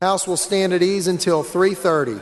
House will stand at ease until 3:30.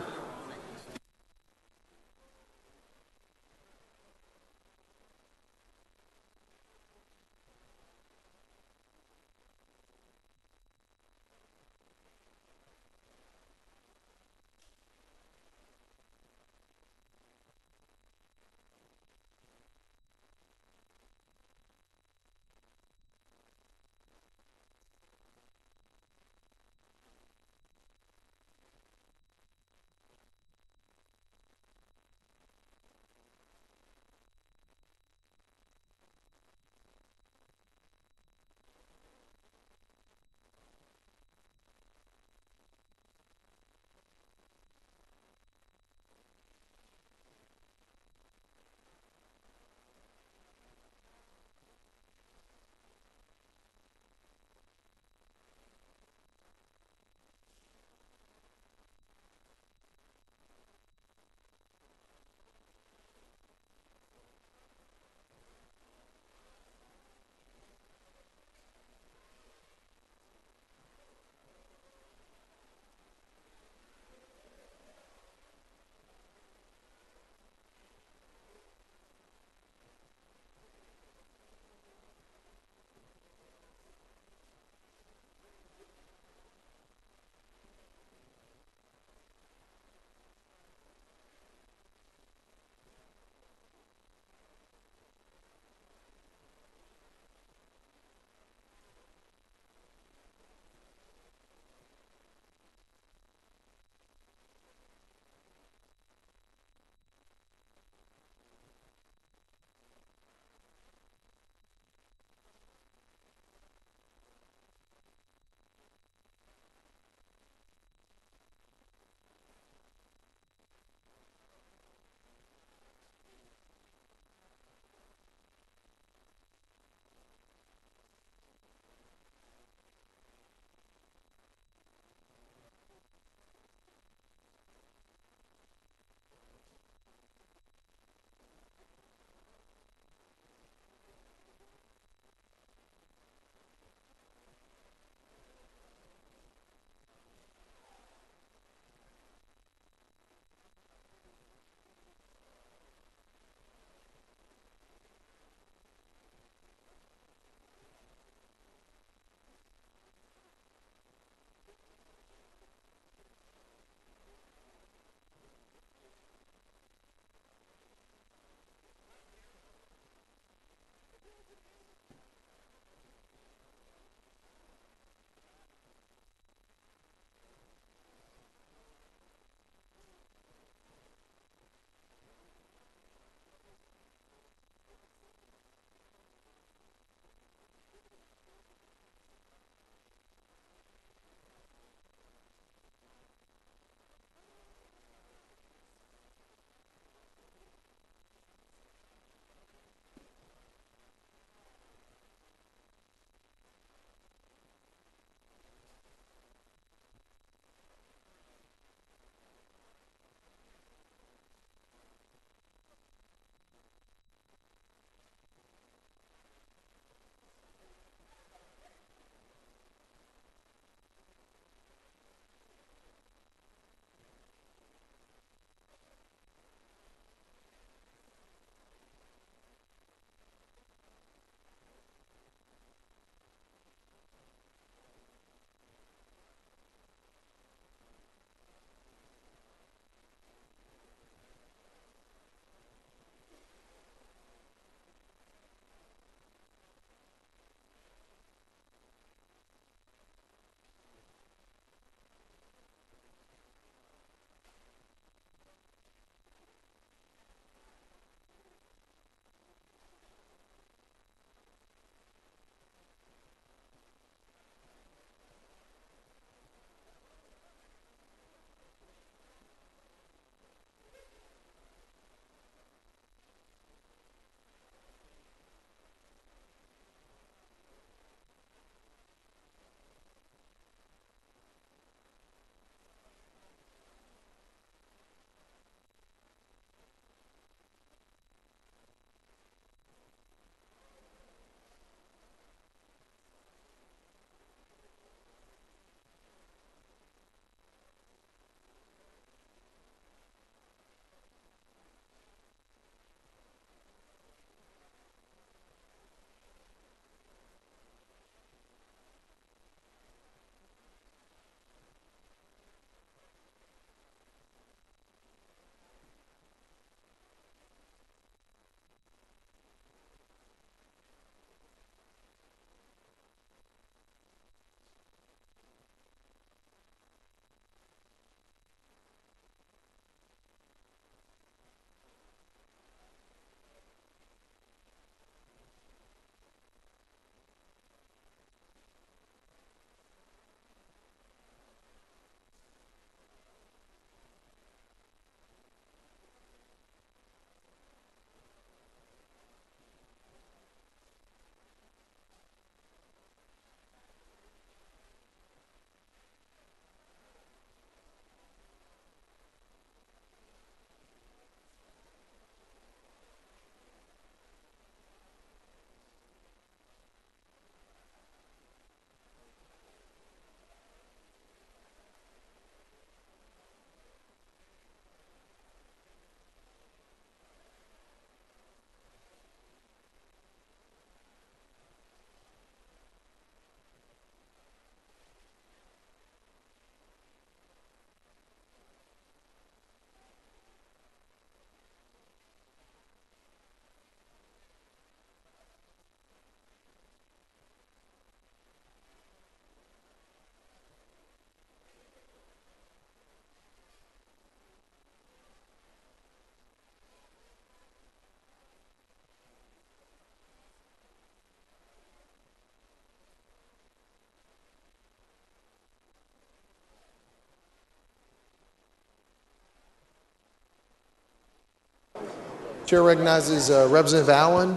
Chair recognizes Representative Allen,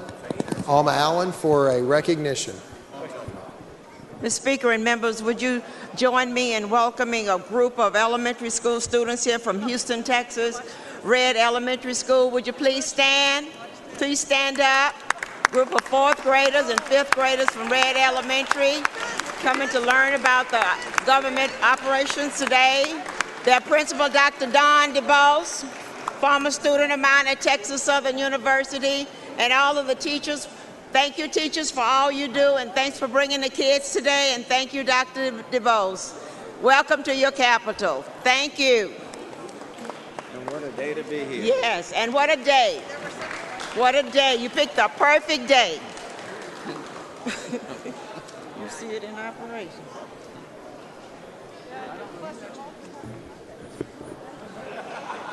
Alma Allen, for a recognition. Mr. Speaker and members, would you join me in welcoming a group of elementary school students here from Houston, Texas, Red Elementary School. Would you please stand? Please stand up. Group of fourth graders and fifth graders from Red Elementary coming to learn about the government operations today. Their principal, Dr. Don DeBose, former student of mine at Texas Southern University, and all of the teachers. Thank you, teachers, for all you do, and thanks for bringing the kids today, and thank you, Dr. DeVos. Welcome to your capital. Thank you. And what a day to be here. Yes, and what a day. What a day. You picked the perfect day. You see it in operation.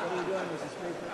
What are you doing, Mr. Speaker?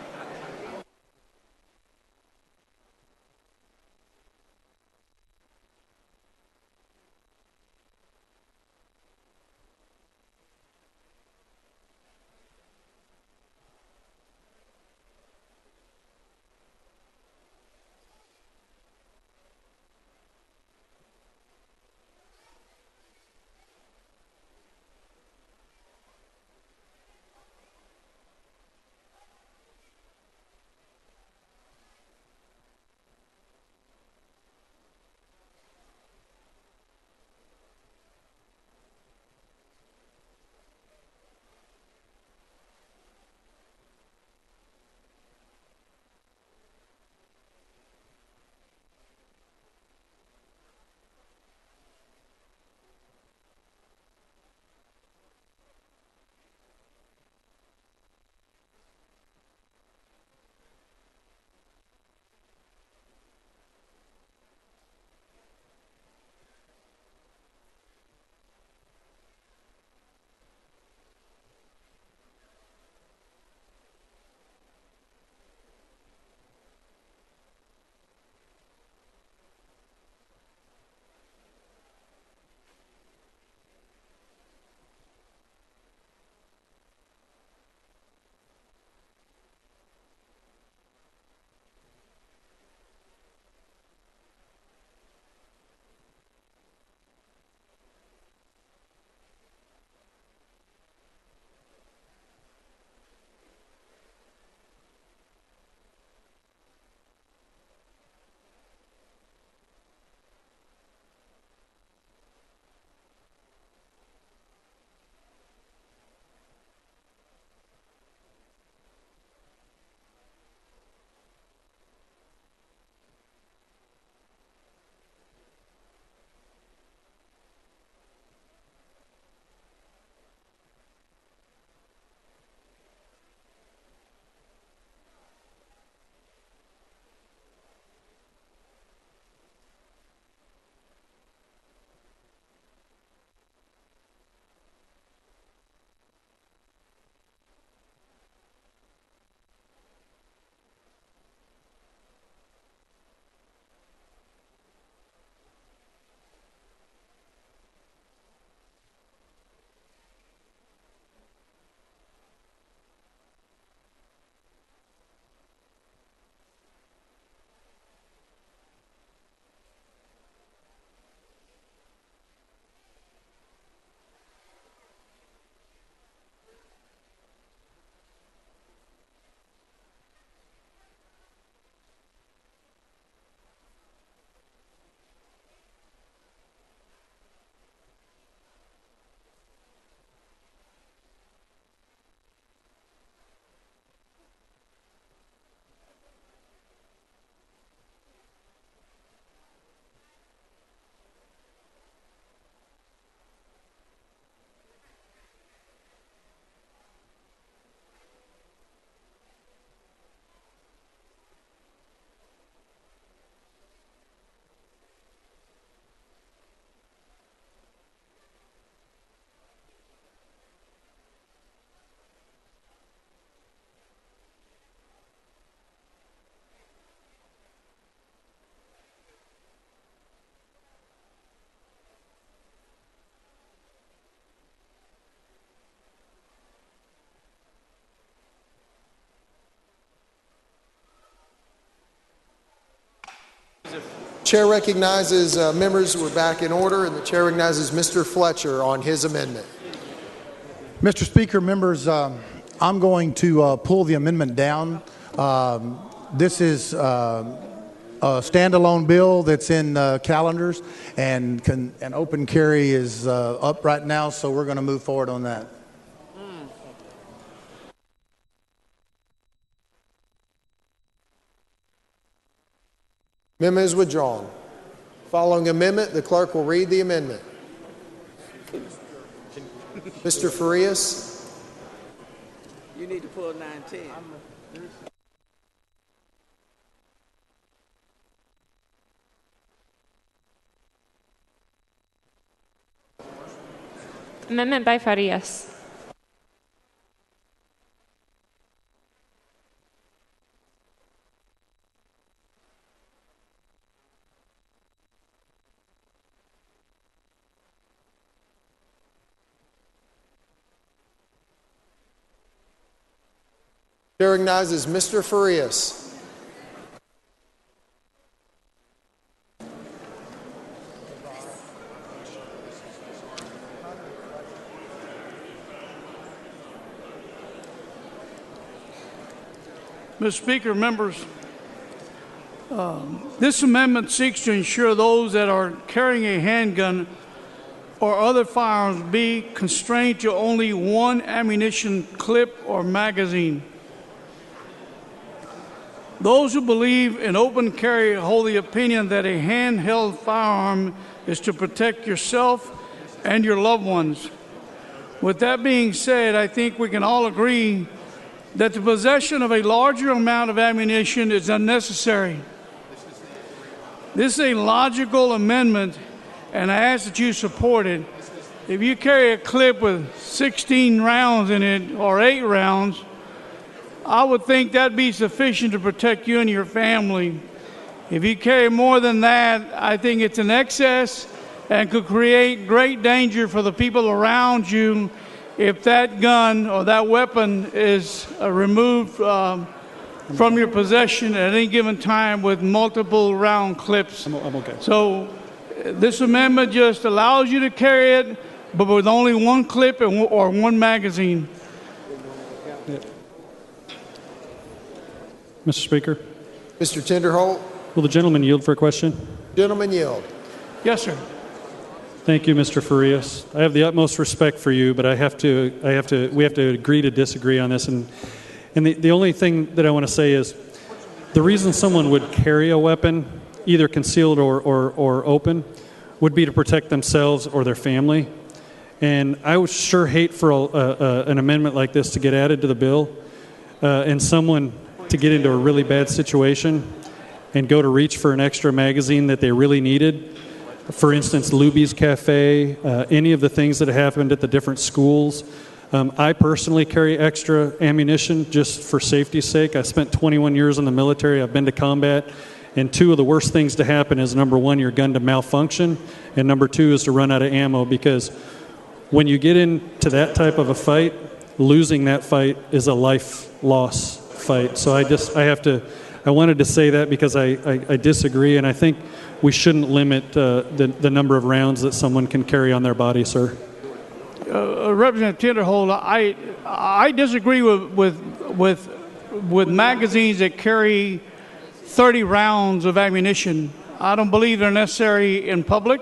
Chair recognizes members. We're back in order, and the chair recognizes Mr. Fletcher on his amendment. Mr. Speaker, members, I'm going to pull the amendment down. This is a standalone bill that's in calendars, and an open carry is up right now, so we're going to move forward on that. Amendment is withdrawn. Following amendment, the clerk will read the amendment. Mr. Farias. You need to pull 910. Amendment by Farias. Chair recognizes Mr. Farias. Mr. Speaker, members, this amendment seeks to ensure those that are carrying a handgun or other firearms be constrained to only one ammunition clip or magazine. Those who believe in open carry hold the opinion that a handheld firearm is to protect yourself and your loved ones. With that being said, I think we can all agree that the possession of a larger amount of ammunition is unnecessary. This is a logical amendment, and I ask that you support it. If you carry a clip with 16 rounds in it or 8 rounds, I would think that'd be sufficient to protect you and your family. If you carry more than that, I think it's an excess and could create great danger for the people around you if that gun or that weapon is removed from your possession at any given time with multiple round clips. I'm okay. So this amendment just allows you to carry it, but with only one clip or one magazine. Yeah. Mr. Speaker, Mr. Tinderholt. will the gentleman yield for a question? Gentleman yield. Yes, sir. Thank you, Mr. Farias. I have the utmost respect for you, but we have to agree to disagree on this. And the only thing that I want to say is the reason someone would carry a weapon, either concealed or open, would be to protect themselves or their family. And I would sure hate for an amendment like this to get added to the bill and someone to get into a really bad situation and go to reach for an extra magazine that they really needed. For instance, Luby's Cafe, any of the things that happened at the different schools. I personally carry extra ammunition just for safety's sake. I spent 21 years in the military. I've been to combat. And 2 of the worst things to happen is, number 1, your gun to malfunction, and number 2 is to run out of ammo, because when you get into that type of a fight, losing that fight is a life loss fight. So I wanted to say that because I disagree, and I think we shouldn't limit the number of rounds that someone can carry on their body, sir. Representative Tinderholt, I disagree with magazines that carry 30 rounds of ammunition. I don't believe they're necessary in public,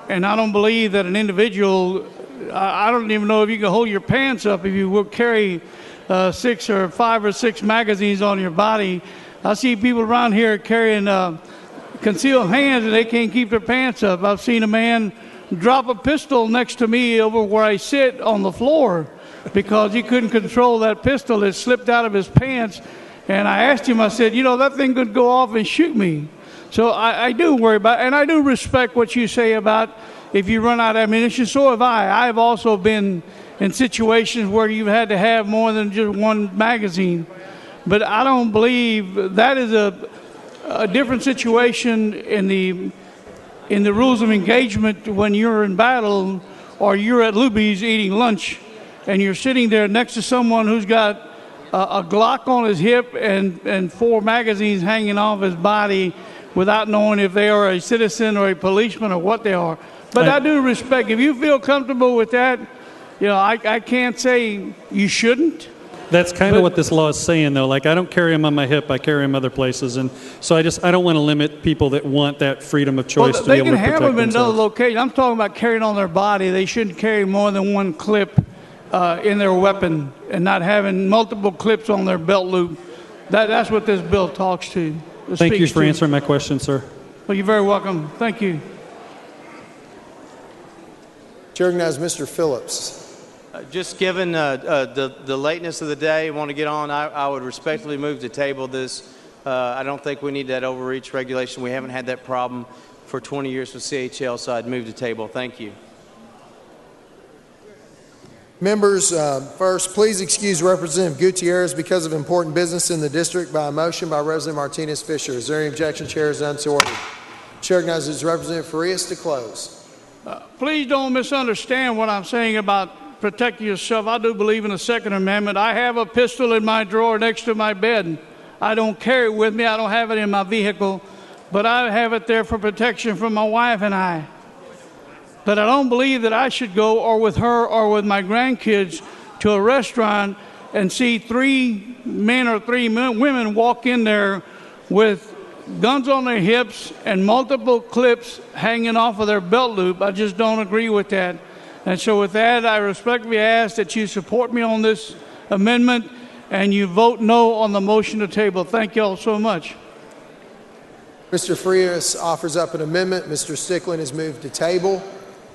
and I don't believe that an individual, I don't even know if you can hold your pants up if you will carry 6 or 5 or 6 magazines on your body. I see people around here carrying concealed hands and they can't keep their pants up. I've seen a man drop a pistol next to me over where I sit on the floor because he couldn't control that pistol. It slipped out of his pants. And I asked him, I said, you know, that thing could go off and shoot me. So I do worry about, and I do respect what you say about if you run out of ammunition. So have I. I've also been in situations where you've had to have more than just one magazine. But I don't believe that is a different situation in the rules of engagement when you're in battle or you're at Luby's eating lunch and you're sitting there next to someone who's got a Glock on his hip and 4 magazines hanging off his body. without knowing if they are a citizen or a policeman or what they are. But I do respect, if you feel comfortable with that, you know, I can't say you shouldn't. That's kind of what this law is saying, though. Like, I don't carry them on my hip; I carry them other places, and so I don't want to limit people that want that freedom of choice to be able to protect themselves. They can have them in another themselves. location. I'm talking about carrying on their body. They shouldn't carry more than one clip in their weapon, and not having multiple clips on their belt loop. That's what this bill talks to. Thank you for answering my question, sir. Well, you're very welcome. Thank you. Chair recognizes Mr. Phillips. Just given the lateness of the day, I want to get on. I would respectfully move to table this. I don't think we need that overreach regulation. We haven't had that problem for 20 years with CHL, so I'd move to table. Thank you. Members, first, please excuse Representative Gutierrez because of important business in the district by a motion by Representative Martinez Fisher. Is there any objection? Chair is none, so ordered. Chair recognizes Representative Farias to close. Please don't misunderstand what I'm saying about protecting yourself. I do believe in the Second Amendment. I have a pistol in my drawer next to my bed. I don't carry it with me. I don't have it in my vehicle, but I have it there for protection from my wife and I. But I don't believe that I should go, or with her or with my grandkids, to a restaurant and see 3 men or 3 women walk in there with guns on their hips and multiple clips hanging off of their belt loop. I just don't agree with that. And so with that, I respectfully ask that you support me on this amendment and you vote no on the motion to table. Thank you all so much. Mr. Farias offers up an amendment. Mr. Stickland has moved to table.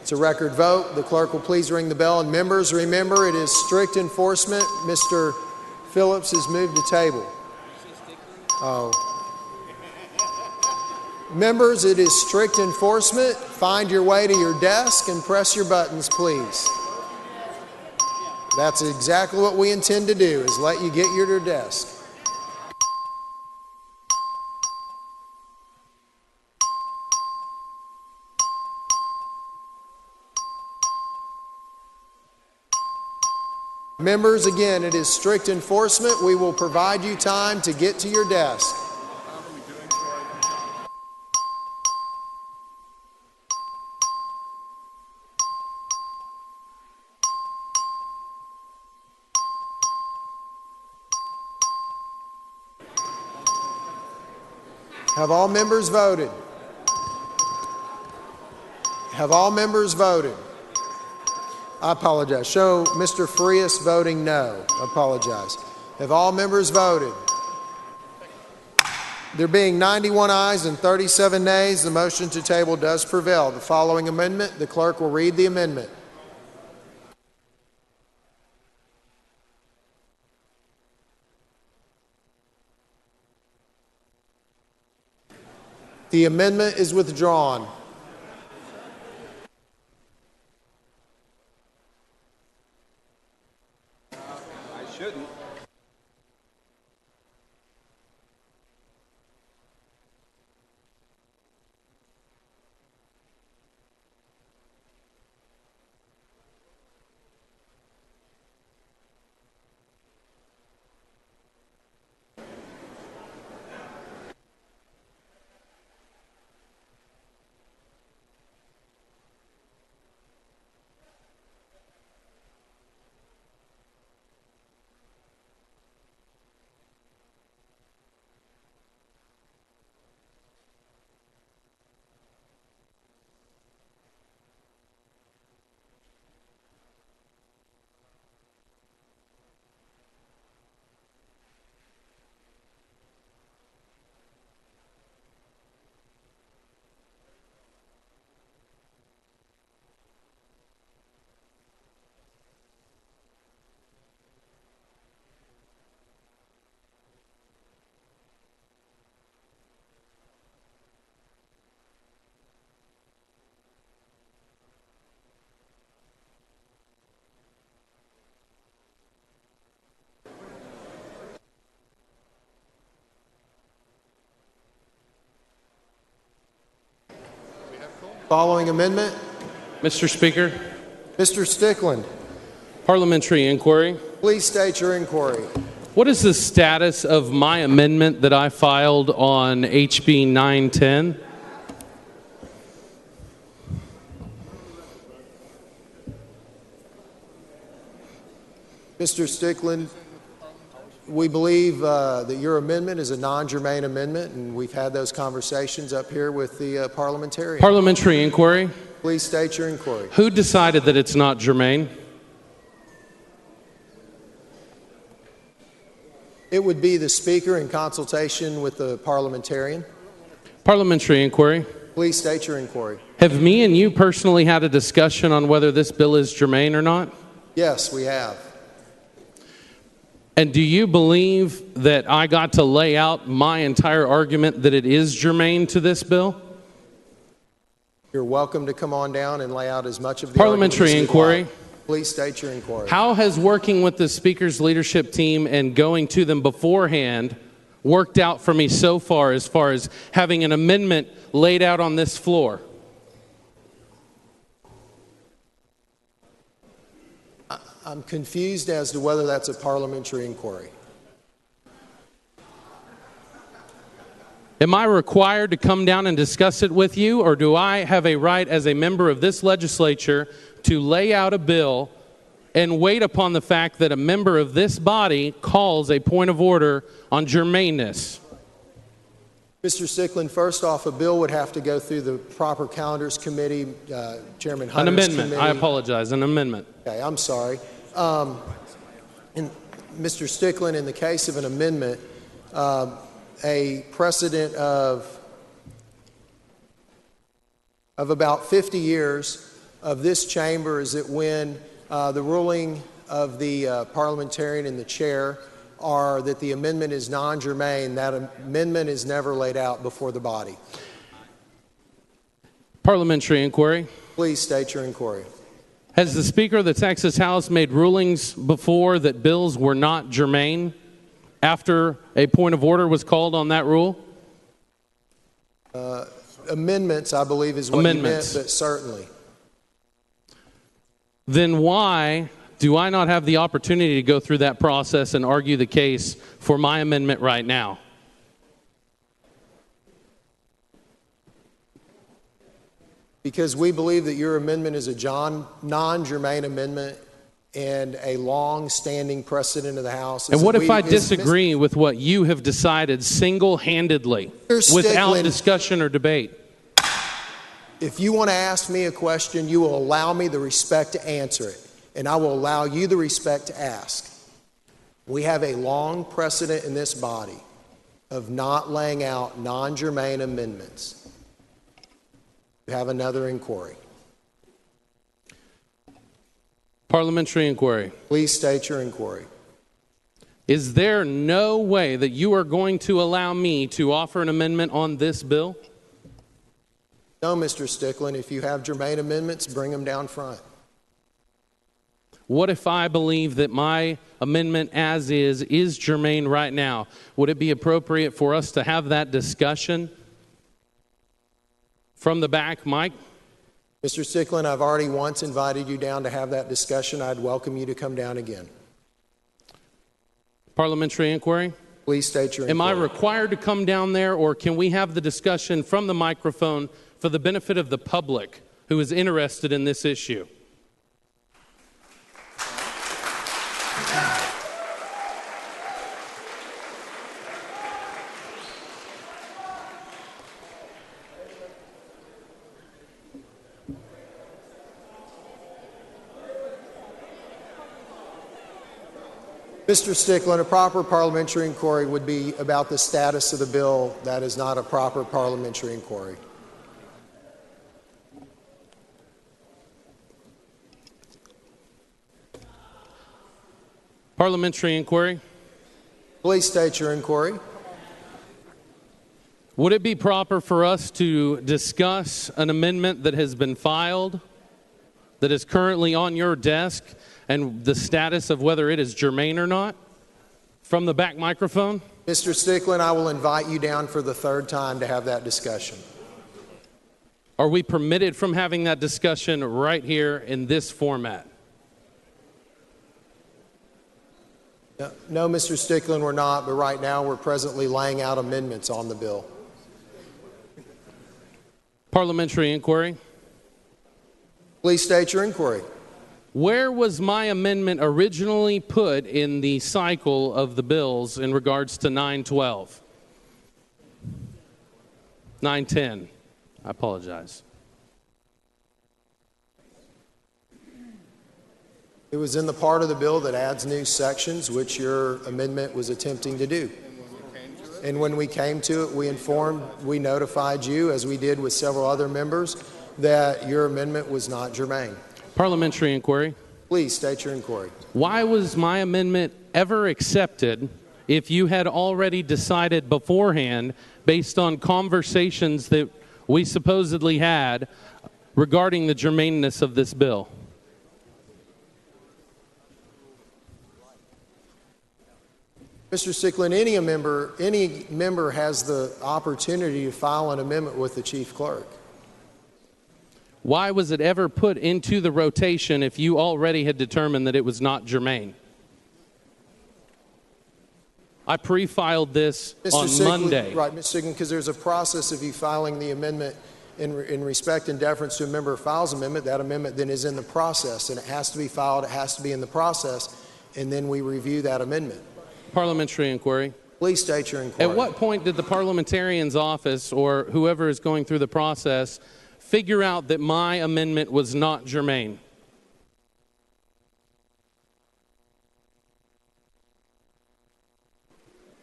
It's a record vote. The clerk will please ring the bell. And members, remember, it is strict enforcement. Mr. Phillips has moved to table. Oh. Members, it is strict enforcement. Find your way to your desk and press your buttons, please. That's exactly what we intend to do, is let you get your desk. Members, again, it is strict enforcement. We will provide you time to get to your desk. Have all members voted? Have all members voted? I apologize. Show Mr. Farias voting no. I apologize. Have all members voted? There being 91 ayes and 37 nays, the motion to table does prevail. The following amendment, the clerk will read the amendment. The amendment is withdrawn. Following amendment. Mr. Speaker. Mr. Stickland. Parliamentary inquiry. Please state your inquiry. What is the status of my amendment that I filed on HB 910? Mr. Stickland, we believe that your amendment is a non-germane amendment, and we've had those conversations up here with the parliamentarian. Parliamentary inquiry. Please state your inquiry. Who decided that it's not germane? It would be the Speaker in consultation with the parliamentarian. Parliamentary inquiry. Please state your inquiry. Have me and you personally had a discussion on whether this bill is germane or not? Yes, we have. And do you believe that I got to lay out my entire argument that it is germane to this bill? You're welcome to come on down and lay out as much of the Parliamentary argument as you'd inquiry. like. Please state your inquiry. How has working with the Speaker's leadership team and going to them beforehand worked out for me so far as having an amendment laid out on this floor? I'm confused as to whether that's a parliamentary inquiry. Am I required to come down and discuss it with you, or do I have a right as a member of this legislature to lay out a bill and wait upon the fact that a member of this body calls a point of order on germaneness? Mr. Stickland, first off, a bill would have to go through the proper calendars committee, Chairman Hunter's An amendment. committee. I apologize. An amendment. Okay, I'm sorry. And Mr. Stickland, in the case of an amendment, a precedent of about 50 years of this chamber is that when the ruling of the parliamentarian and the chair are that the amendment is non-germane, that amendment is never laid out before the body. Parliamentary inquiry. Please state your inquiry. Has the Speaker of the Texas House made rulings before that bills were not germane after a point of order was called on that rule? Amendments, I believe, is what you meant, but certainly. Then why do I not have the opportunity to go through that process and argue the case for my amendment right now? Because we believe that your amendment is a non-germane amendment and a long-standing precedent of the House. And what if I disagree with what you have decided single-handedly without discussion or debate? If you want to ask me a question, you will allow me the respect to answer it, and I will allow you the respect to ask. We have a long precedent in this body of not laying out non-germane amendments. You have another inquiry. Parliamentary inquiry. Please state your inquiry. Is there no way that you are going to allow me to offer an amendment on this bill? No, Mr. Stickland. If you have germane amendments, bring them down front. What if I believe that my amendment as is germane right now? Would it be appropriate for us to have that discussion from the back, Mike? Mr. Stickland, I've already once invited you down to have that discussion. I'd welcome you to come down again. Parliamentary inquiry? Please state your inquiry. Am I required to come down there, or can we have the discussion from the microphone for the benefit of the public who is interested in this issue? Mr. Stickland, a proper parliamentary inquiry would be about the status of the bill. That is not a proper parliamentary inquiry. Parliamentary inquiry. Please state your inquiry. Would it be proper for us to discuss an amendment that has been filed, that is currently on your desk, and the status of whether it is germane or not, from the back microphone? Mr. Stickland, I will invite you down for the third time to have that discussion. Are we permitted from having that discussion right here in this format? No, Mr. Stickland, we're not, but right now we're presently laying out amendments on the bill. Parliamentary inquiry. Please state your inquiry. Where was my amendment originally put in the cycle of the bills in regards to 912? 910. I apologize. It was in the part of the bill that adds new sections, which your amendment was attempting to do. And when we came to it, we notified you, as we did with several other members, that your amendment was not germane. Parliamentary inquiry. Please state your inquiry. Why was my amendment ever accepted if you had already decided beforehand, based on conversations that we supposedly had regarding the germaneness of this bill? Mr. Stickland, any member has the opportunity to file an amendment with the chief clerk. Why was it ever put into the rotation if you already had determined that it was not germane? I pre-filed this on Monday. Right, Mr. Stickland, because there's a process of you filing the amendment in respect and deference to a member who files an amendment. That amendment then is in the process, and it has to be filed, it has to be in the process, and then we review that amendment. Parliamentary inquiry. Please state your inquiry. At what point did the parliamentarian's office or whoever is going through the process figure out that my amendment was not germane?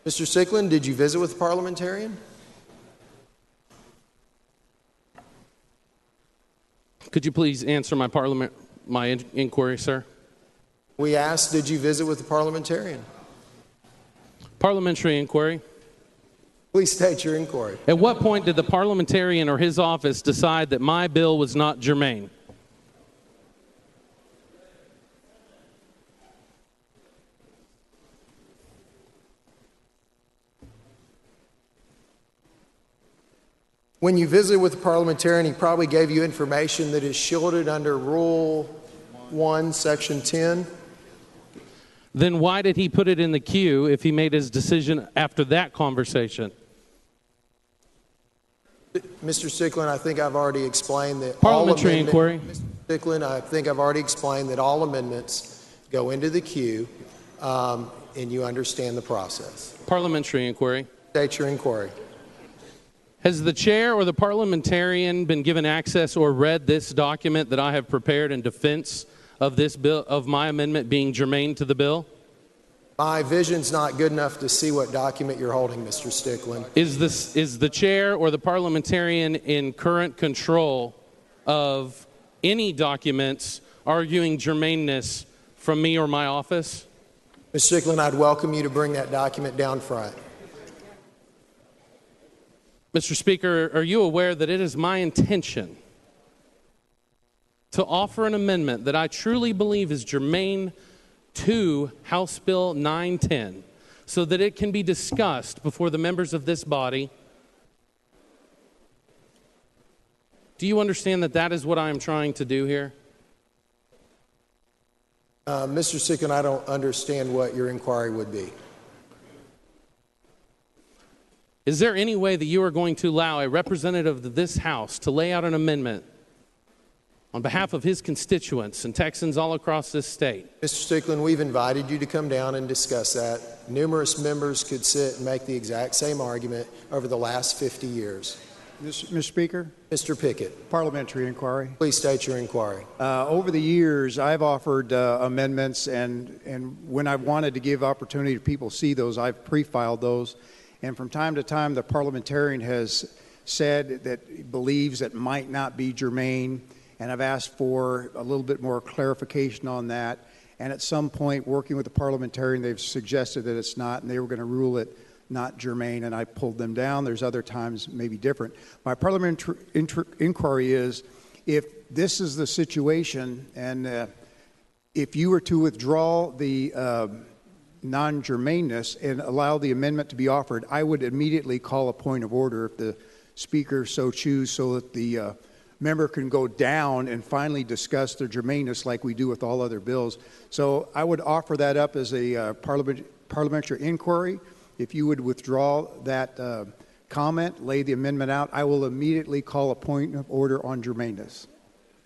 Mr. Stickland, did you visit with the parliamentarian? Could you please answer my inquiry, sir? We asked, did you visit with the parliamentarian? Parliamentary inquiry. Please state your inquiry. At what point did the parliamentarian or his office decide that my bill was not germane? When you visited with the parliamentarian, he probably gave you information that is shielded under Rule 1, Section 10. Then why did he put it in the queue if he made his decision after that conversation? Mr. Stickland, I think I've already explained that Parliamentary inquiry. Mr. Stickland, I think I've already explained that all amendments go into the queue, and you understand the process. Parliamentary inquiry. State your inquiry. Has the chair or the parliamentarian been given access or read this document that I have prepared in defense of this bill, of my amendment being germane to the bill? My vision's not good enough to see what document you're holding, Mr. Stickland. Is the chair or the parliamentarian in current control of any documents arguing germaneness from me or my office? Mr. Stickland, I'd welcome you to bring that document down front. Mr. Speaker, are you aware that it is my intention to offer an amendment that I truly believe is germane to House Bill 910 so that it can be discussed before the members of this body? Do you understand that that is what I am trying to do here? Mr. Stickland, I don't understand what your inquiry would be. Is there any way that you are going to allow a representative of this House to lay out an amendment on behalf of his constituents and Texans all across this state? Mr. Stickland, we've invited you to come down and discuss that. Numerous members could sit and make the exact same argument over the last 50 years. Mr. Speaker? Mr. Pickett. Parliamentary inquiry. Please state your inquiry. Over the years, I've offered amendments, and when I've wanted to give opportunity to people to see those, I've pre-filed those. And from time to time, the parliamentarian has said that he believes that might not be germane, and I've asked for a little bit more clarification on that. And at some point, working with the parliamentarian, they've suggested that it's not, and they were going to rule it not germane, and I pulled them down. There's other times maybe different. My parliamentary inquiry is, if this is the situation, and if you were to withdraw the non-germaneness and allow the amendment to be offered, I would immediately call a point of order if the Speaker so choose, so that the member can go down and finally discuss their germaneness like we do with all other bills. So I would offer that up as a parliamentary inquiry. If you would withdraw that comment, lay the amendment out, I will immediately call a point of order on germaneness.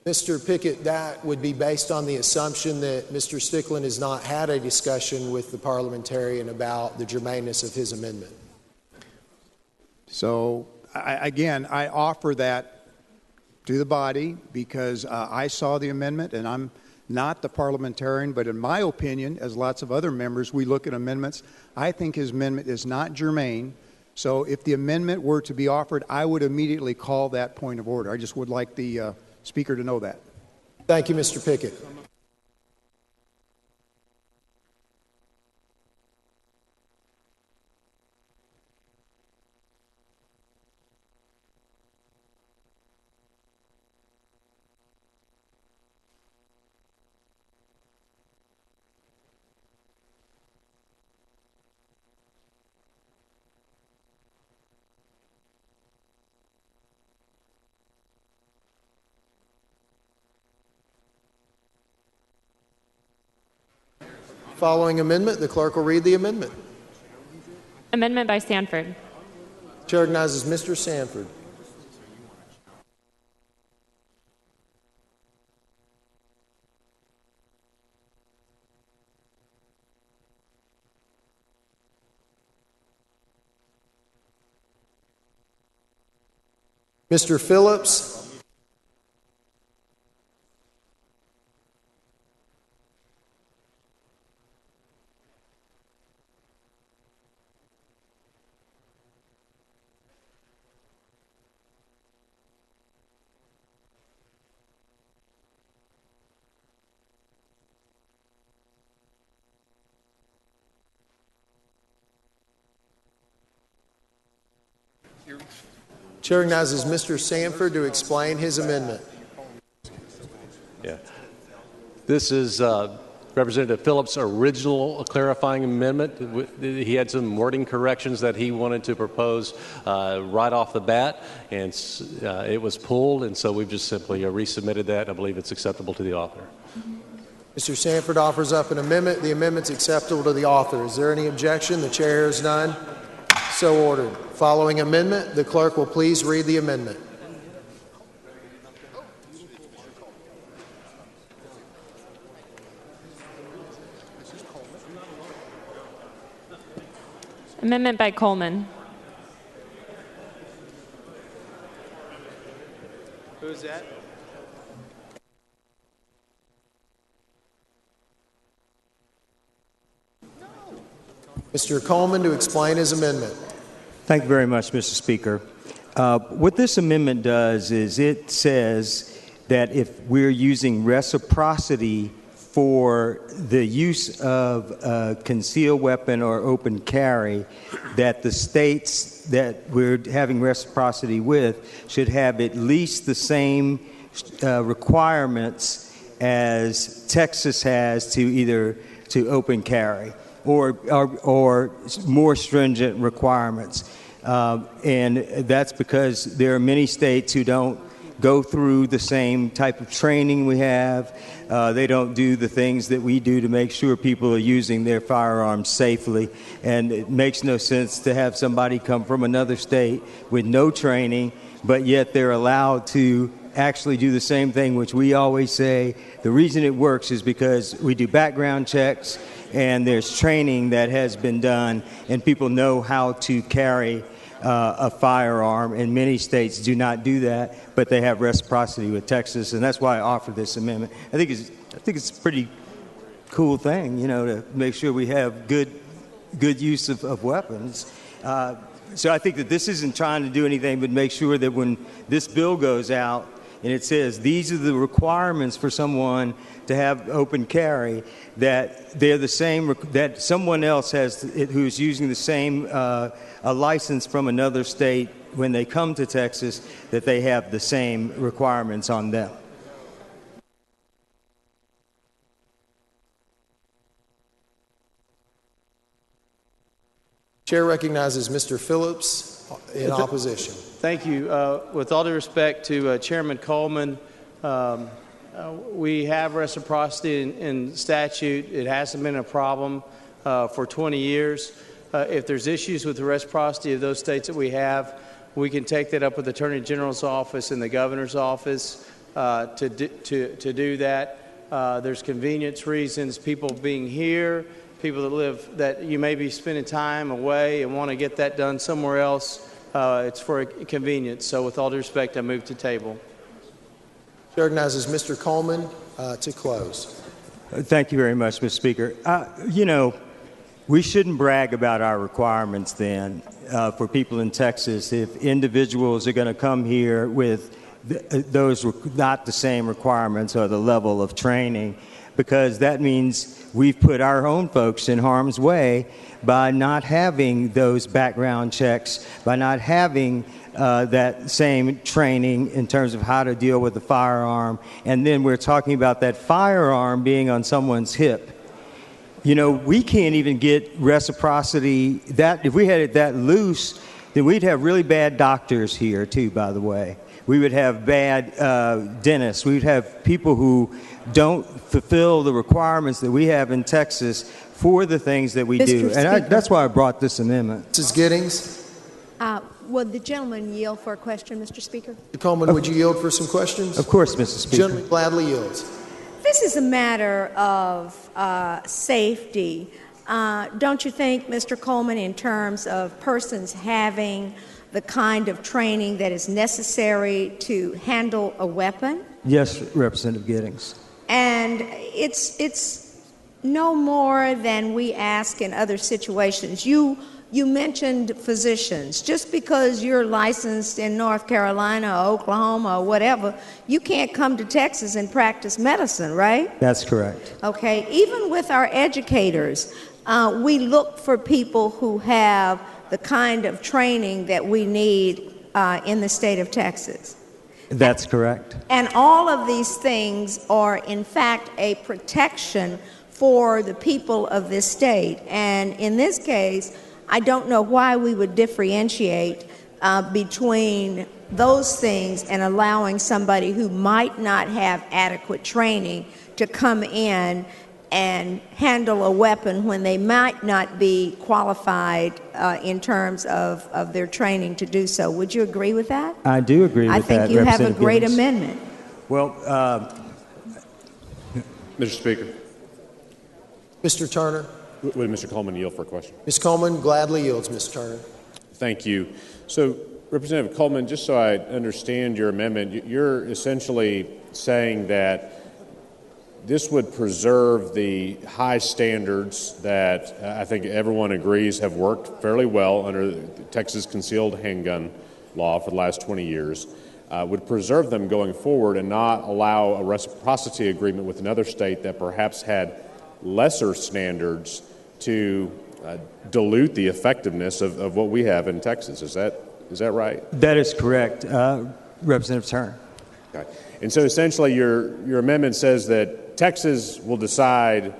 Mr. Pickett, that would be based on the assumption that Mr. Stickland has not had a discussion with the parliamentarian about the germaneness of his amendment. So, I offer that to the body because I saw the amendment, and I'm not the parliamentarian, but in my opinion, as lots of other members, we look at amendments. I think his amendment is not germane. So if the amendment were to be offered, I would immediately call that point of order. I just would like the Speaker to know that. Thank you, Mr. Pickett. Following amendment, the clerk will read the amendment. Amendment by Sanford. Chair recognizes Mr. Sanford. Mr. Phillips. Chair recognizes Mr. Sanford to explain his amendment. Yeah. This is Representative Phillips' original clarifying amendment. He had some wording corrections that he wanted to propose right off the bat, and it was pulled, and so we've just simply resubmitted that. I believe it's acceptable to the author. Mr. Sanford offers up an amendment. The amendment's acceptable to the author. Is there any objection? The chair hears none. So ordered. Following amendment, the clerk will please read the amendment. Amendment by Coleman. Who's that? Mr. Coleman to explain his amendment. Thank you very much, Mr. Speaker. What this amendment does is it says that if we're using reciprocity for the use of concealed weapon or open carry, that the states that we're having reciprocity with should have at least the same requirements as Texas has to open carry, or more stringent requirements. And that's because there are many states who don't go through the same type of training we have. They don't do the things that we do to make sure people are using their firearms safely. And it makes no sense to have somebody come from another state with no training, but yet they're allowed to actually do the same thing, which we always say the reason it works is because we do background checks and there's training that has been done and people know how to carry a firearm, and many states do not do that, but they have reciprocity with Texas, and that's why I offered this amendment. I think it's a pretty cool thing, to make sure we have good use of weapons. So I think that this isn't trying to do anything but make sure that when this bill goes out and it says these are the requirements for someone to have open carry, that they're the same, that someone else who's using the same a license from another state when they come to Texas, that they have the same requirements on them. Chair recognizes Mr. Phillips in opposition. Thank you. With all due respect to Chairman Coleman, we have reciprocity in statute. It hasn't been a problem for 20 years. If there's issues with the reciprocity of those states that we have, we can take that up with the Attorney General's office and the Governor's office to do that. There's convenience reasons, people being here, people that live, that you may be spending time away and want to get that done somewhere else. It's for a convenience. So with all due respect, I move to table. Chair recognizes Mr. Coleman to close. Thank you very much, Mr. Speaker. You know, we shouldn't brag about our requirements then for people in Texas if individuals are going to come here with those not the same requirements or the level of training, because that means we've put our own folks in harm's way by not having those background checks, by not having that same training in terms of how to deal with the firearm. And then we're talking about that firearm being on someone's hip. You know, we can't even get reciprocity. That if we had it that loose, then we'd have really bad doctors here too, by the way. We would have bad dentists. We'd have people who don't fulfill the requirements that we have in Texas for the things that we do. And that's why I brought this amendment. Mrs. Giddings? Would the gentleman yield for a question, Mr. Speaker? Mr. Coleman, would you yield for some questions? Of course, Mr. Speaker. Gentleman gladly yields. This is a matter of safety. Don't you think, Mr. Coleman, in terms of persons having the kind of training that is necessary to handle a weapon? Yes, Representative Giddings. And it's no more than we ask in other situations. You mentioned physicians. Just because you're licensed in North Carolina or Oklahoma or whatever, you can't come to Texas and practice medicine, right? That's correct. Okay. Even with our educators, we look for people who have the kind of training that we need in the state of Texas. That's correct. And all of these things are, in fact, a protection for the people of this state. And in this case, I don't know why we would differentiate between those things and allowing somebody who might not have adequate training to come in and handle a weapon when they might not be qualified in terms of their training to do so. Would you agree with that? I do agree with that, I think you have a Representative great Giddings. amendment. Well, Mr. Speaker. Mr. Turner? Would Mr. Coleman yield for a question? Ms. Coleman gladly yields, Mr. Turner. Thank you. So, Representative Coleman, just so I understand your amendment, you're essentially saying that this would preserve the high standards that I think everyone agrees have worked fairly well under the Texas concealed handgun law for the last 20 years, would preserve them going forward and not allow a reciprocity agreement with another state that perhaps had lesser standards to dilute the effectiveness of what we have in Texas. Is that right? That is correct, Representative Turner. Okay. And so essentially your amendment says that Texas will decide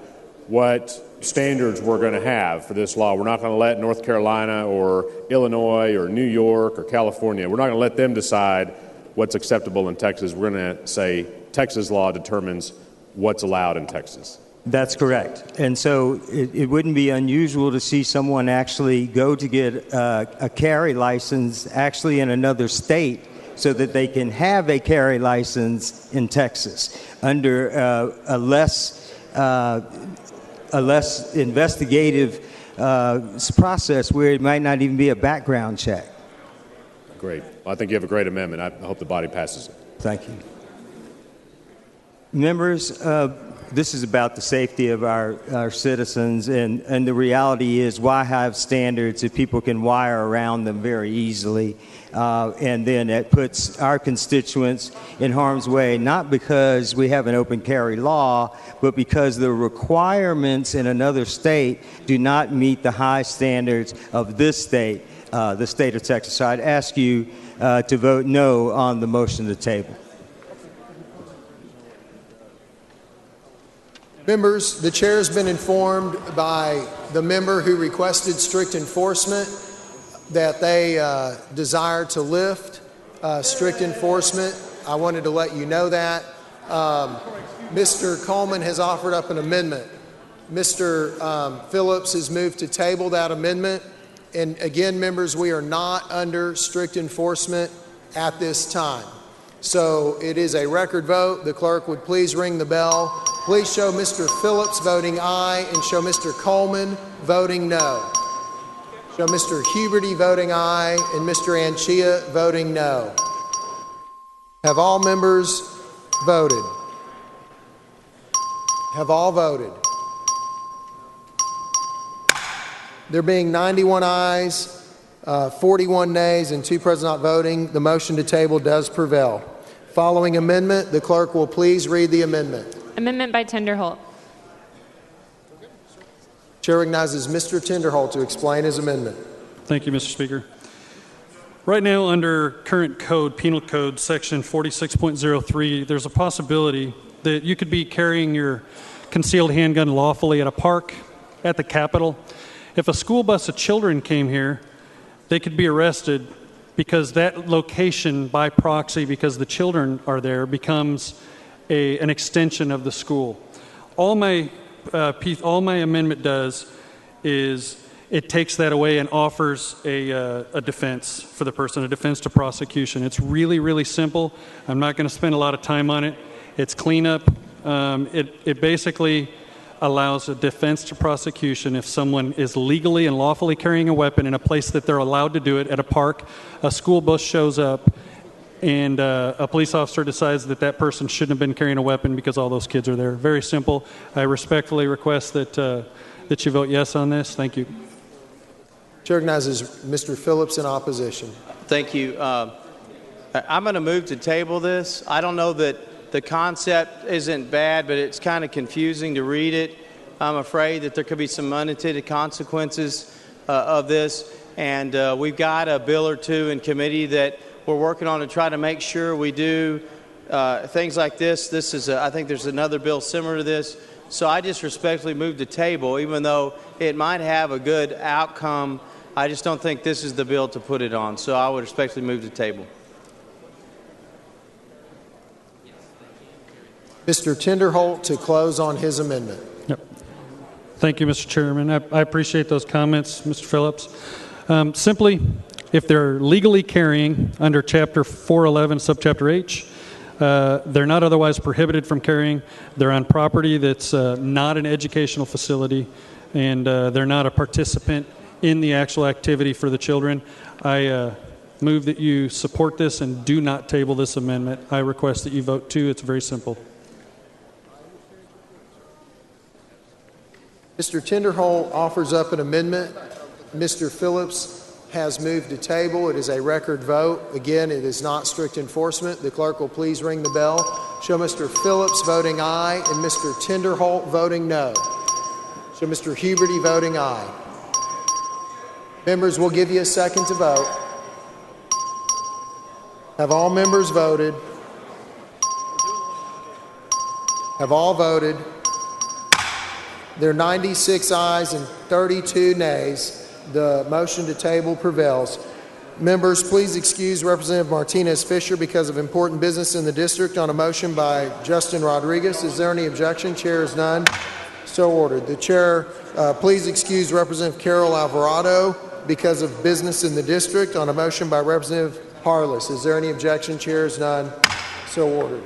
what standards we're going to have for this law. We're not going to let North Carolina or Illinois or New York or California, we're not going to let them decide what's acceptable in Texas. We're going to say Texas law determines what's allowed in Texas. That's correct. And so it wouldn't be unusual to see someone actually go to get a carry license actually in another state so that they can have a carry license in Texas under a less investigative process where it might not even be a background check. Great. Well, I think you have a great amendment. I hope the body passes it. Thank you. Members, this is about the safety of our citizens, and the reality is why have standards if people can wire around them very easily? And then it puts our constituents in harm's way, not because we have an open carry law, but because the requirements in another state do not meet the high standards of this state, the state of Texas. So I'd ask you to vote no on the motion to table. Members, the chair has been informed by the member who requested strict enforcement that they desire to lift strict enforcement. I wanted to let you know that. Mr. Coleman has offered up an amendment. Mr. Phillips has moved to table that amendment. And again, members, we are not under strict enforcement at this time. So it is a record vote. The clerk would please ring the bell. Please show Mr. Phillips voting aye and show Mr. Coleman voting no. Show Mr. Huberty voting aye and Mr. Anchia voting no. Have all members voted? Have all voted? There being 91 ayes, 41 nays, and 2 present not voting, the motion to table does prevail. Following amendment, the clerk will please read the amendment. Amendment by Tinderholt. Chair recognizes Mr. Tinderholt to explain his amendment. Thank you, Mr. Speaker. Right now, under current code, Penal Code, Section 46.03, there's a possibility that you could be carrying your concealed handgun lawfully at a park, at the Capitol. If a school bus of children came here, they could be arrested because that location by proxy, because the children are there, becomes an extension of the school. All my amendment does is it takes that away and offers a defense for the person, a defense to prosecution. It's really, really simple. I'm not going to spend a lot of time on it. It's cleanup. It basically allows a defense to prosecution if someone is legally and lawfully carrying a weapon in a place that they're allowed to do it, at a park, a school bus shows up, and a police officer decides that that person shouldn't have been carrying a weapon because all those kids are there. Very simple. I respectfully request that you vote yes on this. Thank you. Chair recognizes Mr. Phillips in opposition. Thank you. I'm going to move to table this. I don't know that the concept isn't bad, but it's kind of confusing to read it. I'm afraid that there could be some unintended consequences of this. And we've got a bill or two in committee that we're working on to try to make sure we do things like this. I think there's another bill similar to this. So I just respectfully move to table, even though it might have a good outcome. I just don't think this is the bill to put it on. So I would respectfully move to table. Mr. Tinderholt to close on his amendment. Yep. Thank you, Mr. Chairman. I appreciate those comments, Mr. Phillips. Simply, if they're legally carrying under Chapter 411, Subchapter H, they're not otherwise prohibited from carrying. They're on property that's not an educational facility, and they're not a participant in the actual activity for the children. I move that you support this and do not table this amendment. I request that you vote too. It's very simple. Mr. Tinderholt offers up an amendment. Mr. Phillips has moved to table. It is a record vote. Again, it is not strict enforcement. The clerk will please ring the bell. Show Mr. Phillips voting aye and Mr. Tinderholt voting no. Show Mr. Huberty voting aye. Members, we'll give you a second to vote. Have all members voted? Have all voted? There are 96 ayes and 32 nays. The motion to table prevails. Members, please excuse Representative Martinez Fisher because of important business in the district on a motion by Justin Rodriguez. Is there any objection? Chair is none. So ordered. The chair, please excuse Representative Carol Alvarado because of business in the district on a motion by Representative Harless. Is there any objection? Chair is none. So ordered.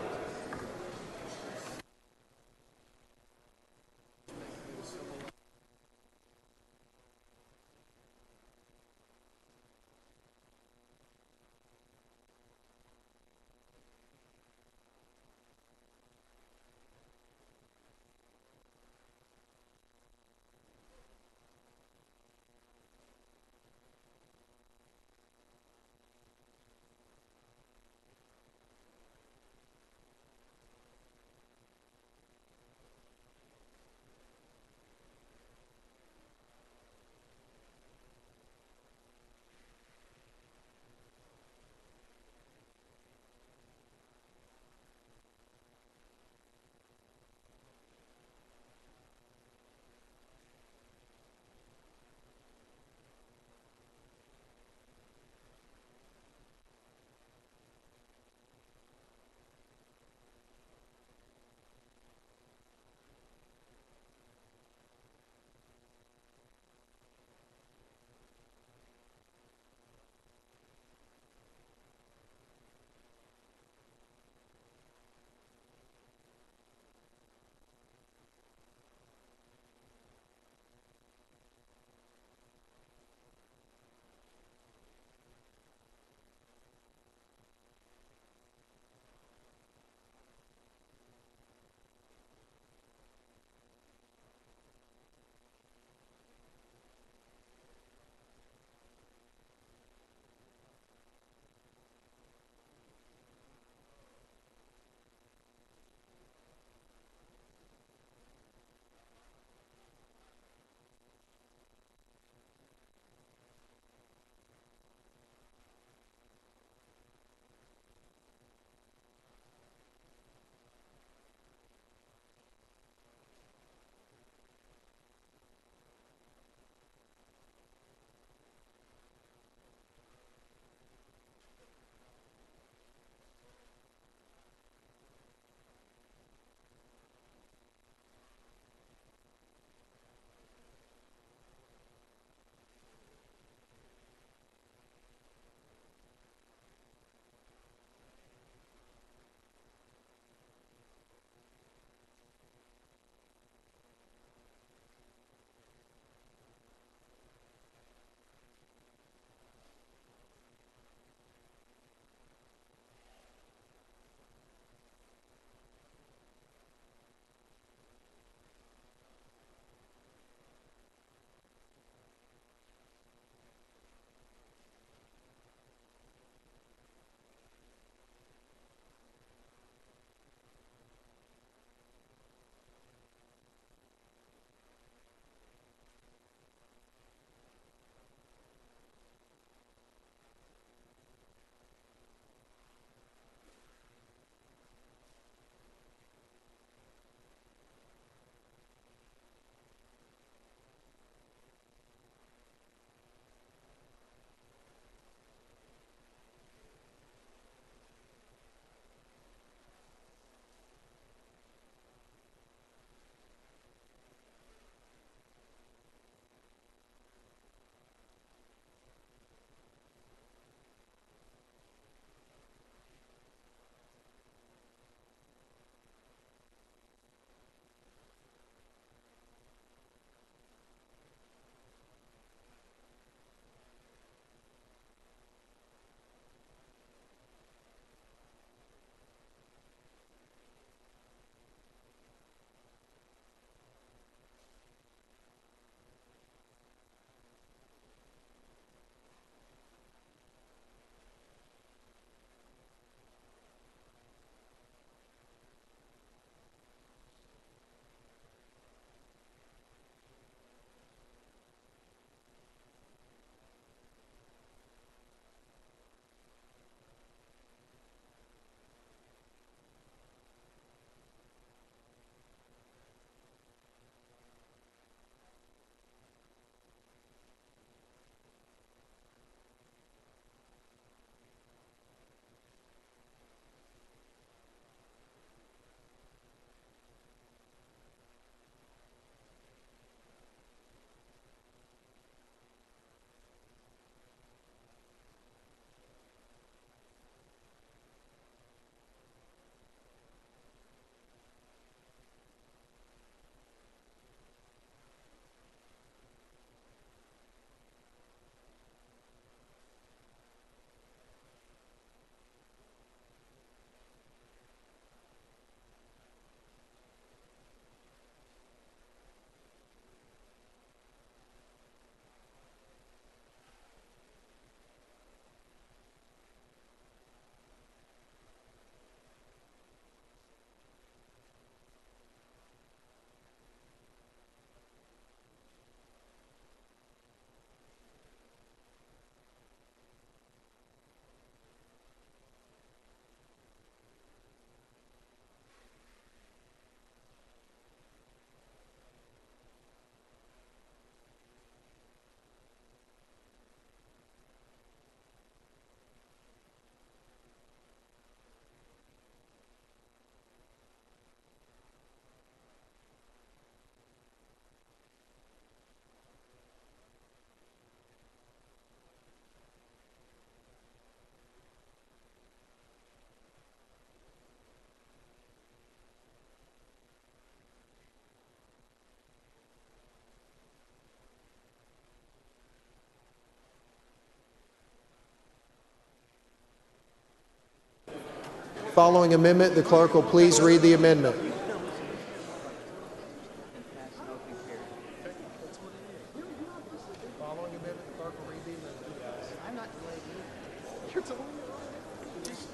Following amendment, the clerk will please read the amendment.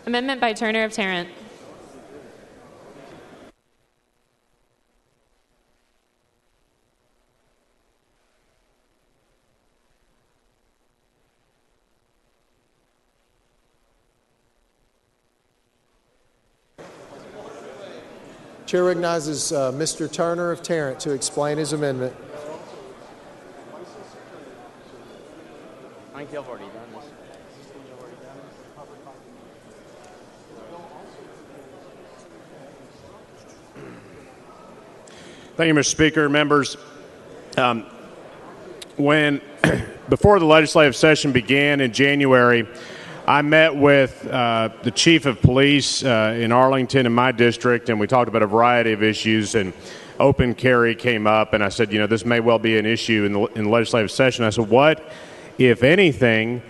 Amendment by Turner of Tarrant. Chair recognizes Mr. Turner of Tarrant to explain his amendment. I think y'all have already done this. Thank you, Mr. Speaker. Members, when before the legislative session began in January, I met with the chief of police in Arlington in my district, and we talked about a variety of issues, and open carry came up, and I said, you know, this may well be an issue in the legislative session. I said, what, if anything,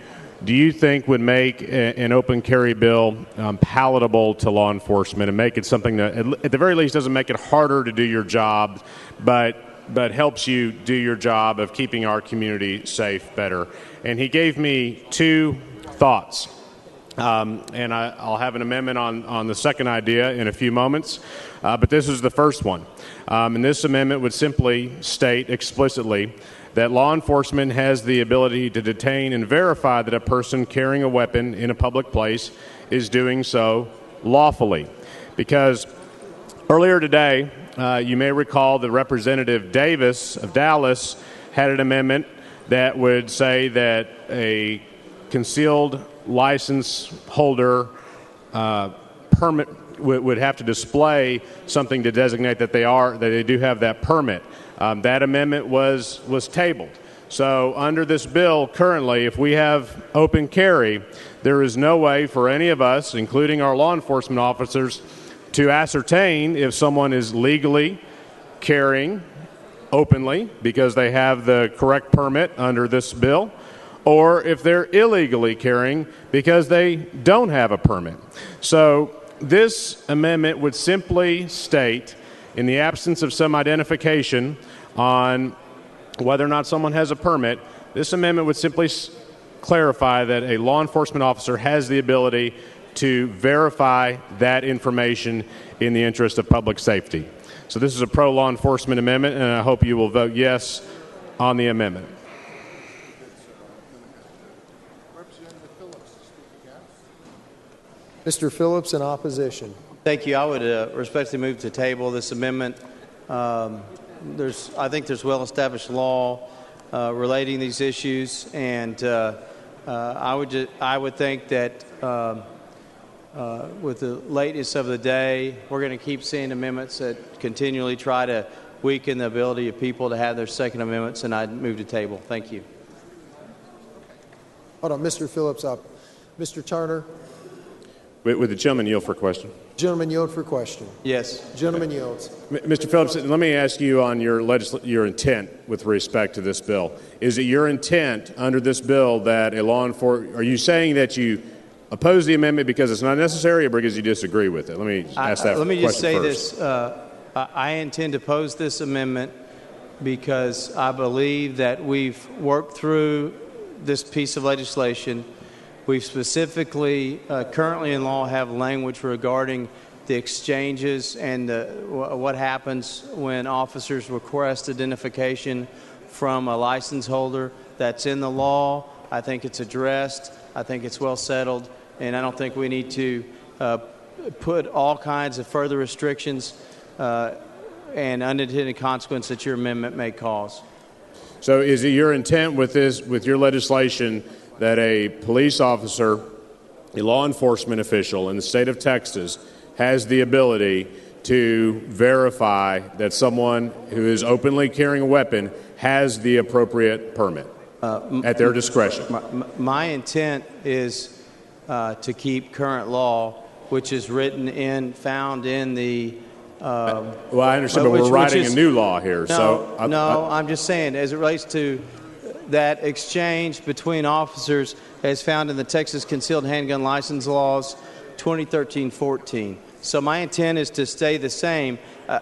do you think would make an open carry bill palatable to law enforcement and make it something that, at the very least, doesn't make it harder to do your job, but helps you do your job of keeping our community safe better? And he gave me two thoughts. And I'll have an amendment on the second idea in a few moments, but this is the first one. And this amendment would simply state explicitly that law enforcement has the ability to detain and verify that a person carrying a weapon in a public place is doing so lawfully. Because earlier today, you may recall that Representative Davis of Dallas had an amendment that would say that a concealed license holder permit would have to display something to designate that they do have that permit. That amendment was tabled. So under this bill currently, if we have open carry, there is no way for any of us, including our law enforcement officers, to ascertain if someone is legally carrying openly because they have the correct permit under this bill, or if they're illegally carrying because they don't have a permit. So this amendment would simply state, in the absence of some identification on whether or not someone has a permit, this amendment would simply clarify that a law enforcement officer has the ability to verify that information in the interest of public safety. So this is a pro-law enforcement amendment, and I hope you will vote yes on the amendment. Mr. Phillips in opposition. Thank you. I would respectfully move to table this amendment. I think there's well-established law relating these issues, and I would think that with the lateness of the day, we're going to keep seeing amendments that continually try to weaken the ability of people to have their Second Amendments, and I'd move to table. Thank you. Hold on, Mr. Phillips up. Mr. Turner. Would the gentleman yield for a question? Gentleman yield for question. Yes. Gentleman yields. Mr. Phillips, let me ask you on your intent with respect to this bill. Is it your intent under this bill that are you saying that you oppose the amendment because it's not necessary or because you disagree with it? Let me ask that Let me just say first. this. I intend to oppose this amendment because I believe that we've worked through this piece of legislation. We specifically, currently in law, have language regarding the exchanges and what happens when officers request identification from a license holder. That's in the law. I think it's addressed. I think it's well settled. And I don't think we need to put all kinds of further restrictions and unintended consequences that your amendment may cause. So is it your intent with your legislation, that a police officer, a law enforcement official in the state of Texas has the ability to verify that someone who is openly carrying a weapon has the appropriate permit at their discretion? My intent is to keep current law, which is found in the... well, I understand, but we're writing a new law here. I'm just saying, as it relates to that exchange between officers as found in the Texas concealed handgun license laws, 2013-14. So my intent is to stay the same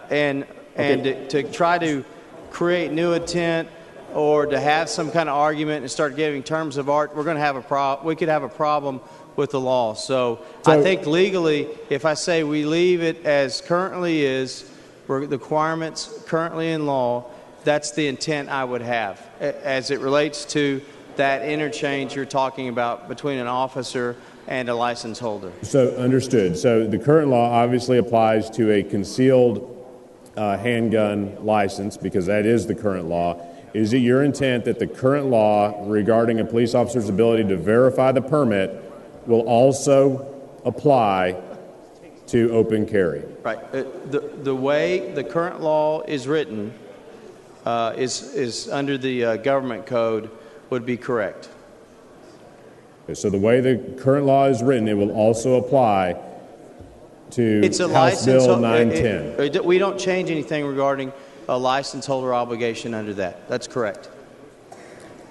and to try to create new intent or to have some kind of argument and start giving terms of art. We're going to have we could have a problem with the law. So I think legally, if I say we leave it as currently is, the requirements currently in law, that's the intent I would have as it relates to that interchange you're talking about between an officer and a license holder. So understood. So the current law obviously applies to a concealed handgun license because that is the current law. Is it your intent that the current law regarding a police officer's ability to verify the permit will also apply to open carry? Right. The way the current law is written is under the government code would be correct. Okay, so the way the current law is written, it will also apply to House Bill 910. We don't change anything regarding a license holder obligation under that. That's correct.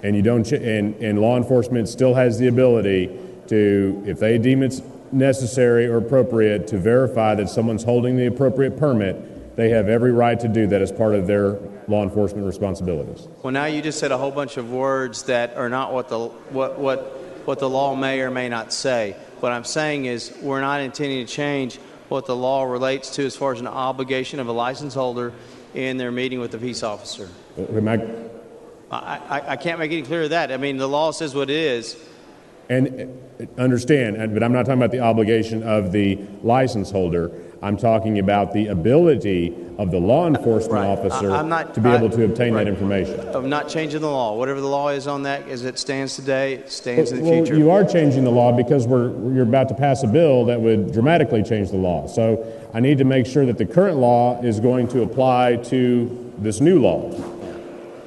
And you don't, and law enforcement still has the ability to, if they deem it's necessary or appropriate, to verify that someone's holding the appropriate permit. They have every right to do that as part of their law enforcement responsibilities. Well, now you just said a whole bunch of words that are not what the law may or may not say. What I'm saying is we're not intending to change what the law relates to as far as an obligation of a license holder in their meeting with the peace officer. I can't make any clearer than that. I mean, the law says what it is. And understand, but I'm not talking about the obligation of the license holder. I'm talking about the ability of the law enforcement officer to be able to obtain that information. I'm not changing the law. Whatever the law is on that, as it stands today, it stands in the Well, future. you are changing the law because you're about to pass a bill that would dramatically change the law. So I need to make sure that the current law is going to apply to this new law.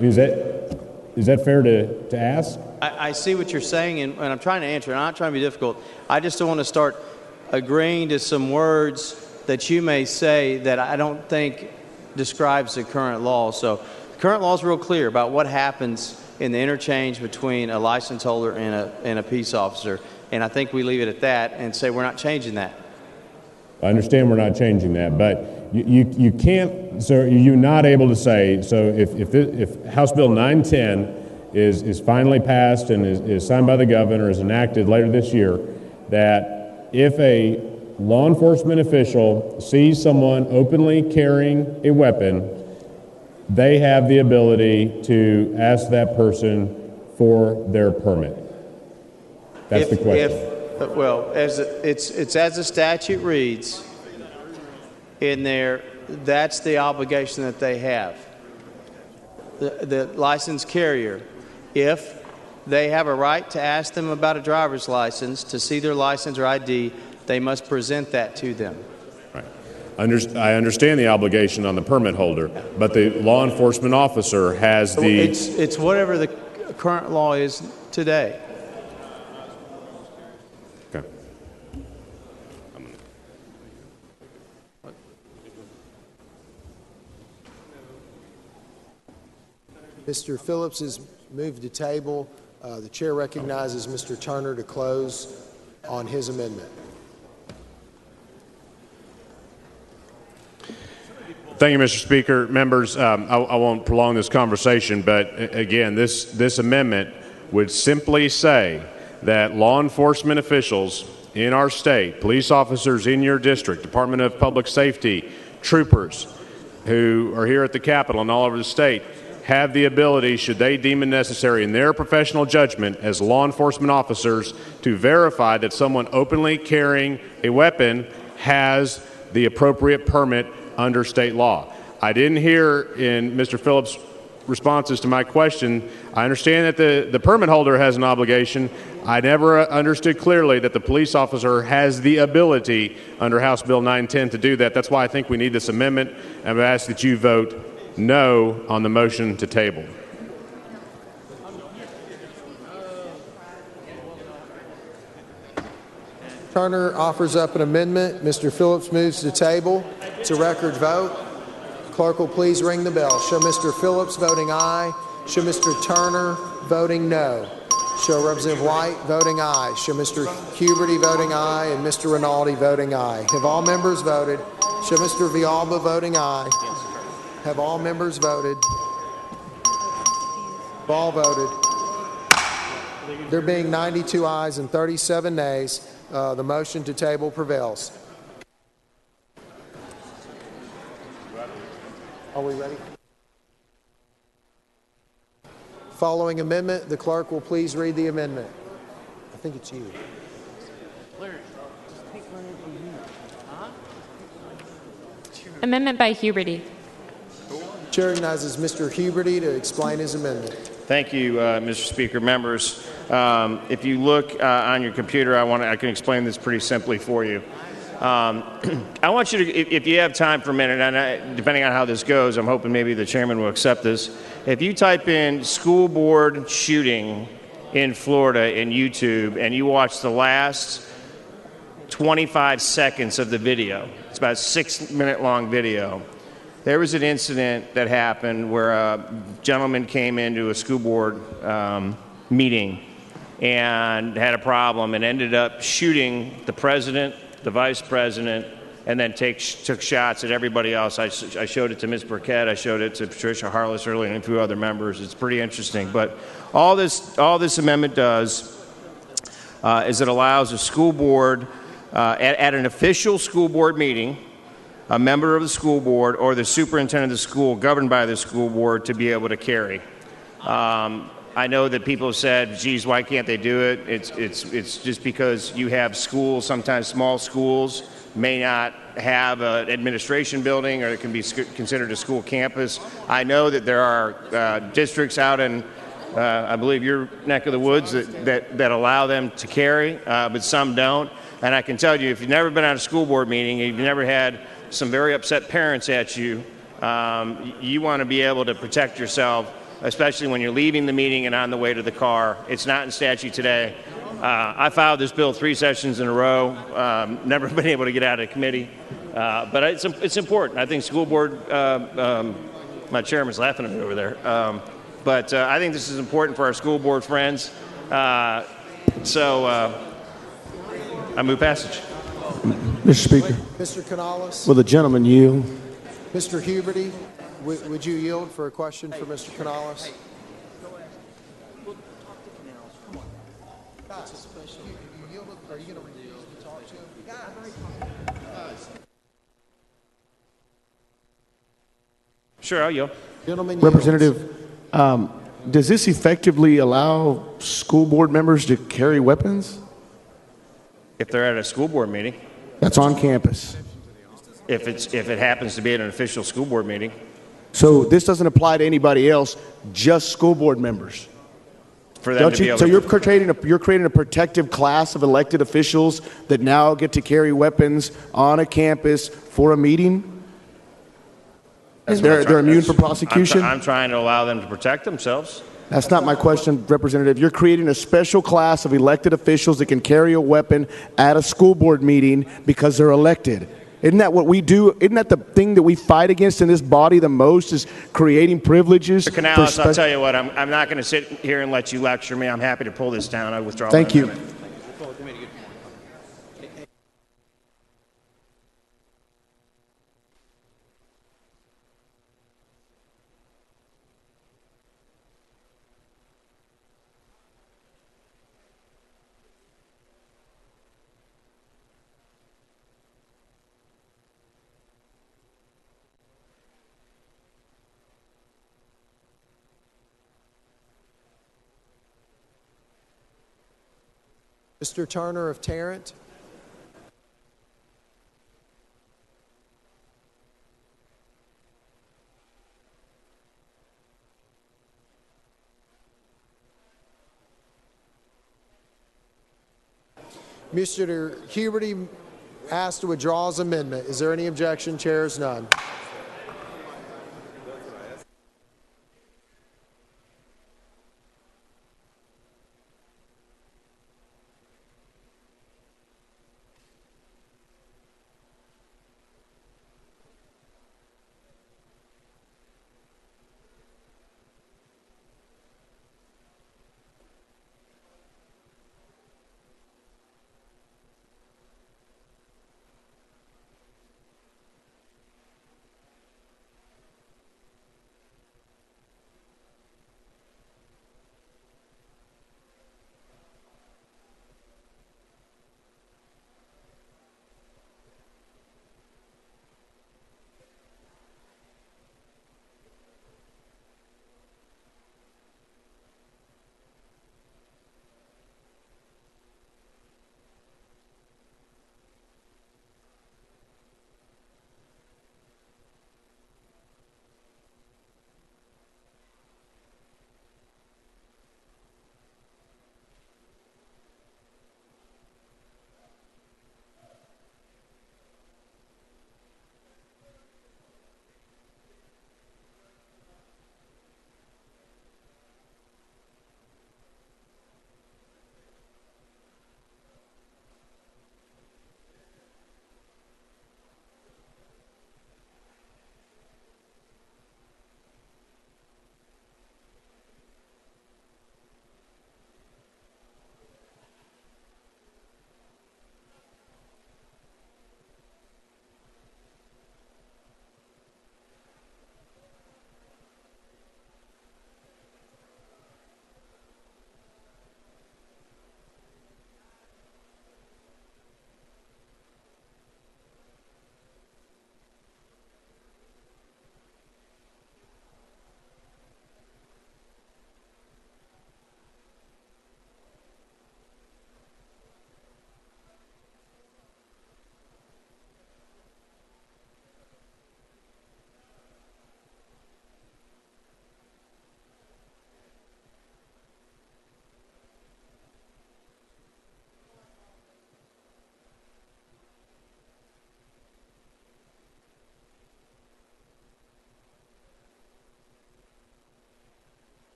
Is that fair to ask? I see what you're saying, and I'm trying to answer. I'm not trying to be difficult. I just don't want to start agreeing to some words that you may say that I don't think describes the current law. So the current law is real clear about what happens in the interchange between a license holder and a peace officer. And I think we leave it at that and say we're not changing that. I understand we're not changing that, but you can't, so you're not able to say, so if House Bill 910 is finally passed and is signed by the governor, is enacted later this year, that if a law enforcement official sees someone openly carrying a weapon, they have the ability to ask that person for their permit. That's the question. Well, as it's as the statute reads in there, that's the obligation that they have. The licensed carrier, if they have a right to ask them about a driver's license, to see their license or ID, they must present that to them. Right. I understand the obligation on the permit holder, but the law enforcement officer has the... It's whatever the current law is today. Okay. Mr. Phillips has moved to table. The chair recognizes Mr. Turner to close on his amendment. Thank you, Mr. Speaker. Members, I won't prolong this conversation, but again, this amendment would simply say that law enforcement officials in our state, police officers in your district, Department of Public Safety, troopers who are here at the Capitol and all over the state, have the ability, should they deem it necessary in their professional judgment as law enforcement officers, to verify that someone openly carrying a weapon has the appropriate permit under state law. I didn't hear in Mr. Phillips' responses to my question, I understand that the permit holder has an obligation. I never understood clearly that the police officer has the ability under House Bill 910 to do that. That's why I think we need this amendment, and I ask that you vote no on the motion to table. Turner offers up an amendment. Mr. Phillips moves to table. It's a record vote. Clerk will please ring the bell. Show Mr. Phillips voting aye. Show Mr. Turner voting no. Show Representative White voting aye. Show Mr. Huberty voting aye and Mr. Rinaldi voting aye. Have all members voted? Show Mr. Villalba voting aye. Have all members voted? Have all voted? There being 92 ayes and 37 nays, the motion to table prevails. Are we ready? Following amendment, the clerk will please read the amendment. I think it's you. Amendment by Huberty. Chair recognizes Mr. Huberty to explain his amendment. Thank you, Mr. Speaker. Members, if you look on your computer, I can explain this pretty simply for you. I want you to, if you have time for a minute, and depending on how this goes, I'm hoping maybe the chairman will accept this. If you type in school board shooting in Florida in YouTube and you watch the last 25 seconds of the video, it's about a 6-minute long video, there was an incident that happened where a gentleman came into a school board meeting and had a problem and ended up shooting the president, the vice president, and then took shots at everybody else. I showed it to Ms. Burkett, I showed it to Patricia Harless earlier, and a few other members. It's pretty interesting. But all this amendment does is it allows a school board, at an official school board meeting, a member of the school board or the superintendent of the school governed by the school board to be able to carry. I know that people have said, geez, why can't they do it? It's just because you have schools, sometimes small schools, may not have an administration building or it can be considered a school campus. I know that there are districts out in, I believe, your neck of the woods that allow them to carry, but some don't. And I can tell you, if you've never been at a school board meeting, and you've never had some very upset parents at you, you want to be able to protect yourself, especially when you're leaving the meeting and on the way to the car. It's not in statute today. I filed this bill 3 sessions in a row, never been able to get out of committee, but it's important. I think school board, my chairman's laughing at me over there, but I think this is important for our school board friends, so I move passage. Mr. Speaker. Mr. Canales. Will the gentleman yield? Mr. Huberty, would you yield for a question for Mr. Canales? Sure, I'll yield. Gentleman Representative, does this effectively allow school board members to carry weapons? If they're at a school board meeting. That's on campus. If it happens to be at an official school board meeting. So this doesn't apply to anybody else, just school board members. For them to be able so to, you're creating a protective class of elected officials that now get to carry weapons on a campus for a meeting? They're immune from prosecution? I'm trying to allow them to protect themselves. That's not my question, Representative. You're creating a special class of elected officials that can carry a weapon at a school board meeting because they're elected. Isn't that what we do? Isn't that the thing that we fight against in this body the most, is creating privileges? Mr. Canales, I'll tell you what, I'm not going to sit here and let you lecture me. I'm happy to pull this down. I withdraw my Thank you. amendment. Mr. Turner of Tarrant. Mr. Huberty asked to withdraw his amendment. Is there any objection? Chair is none.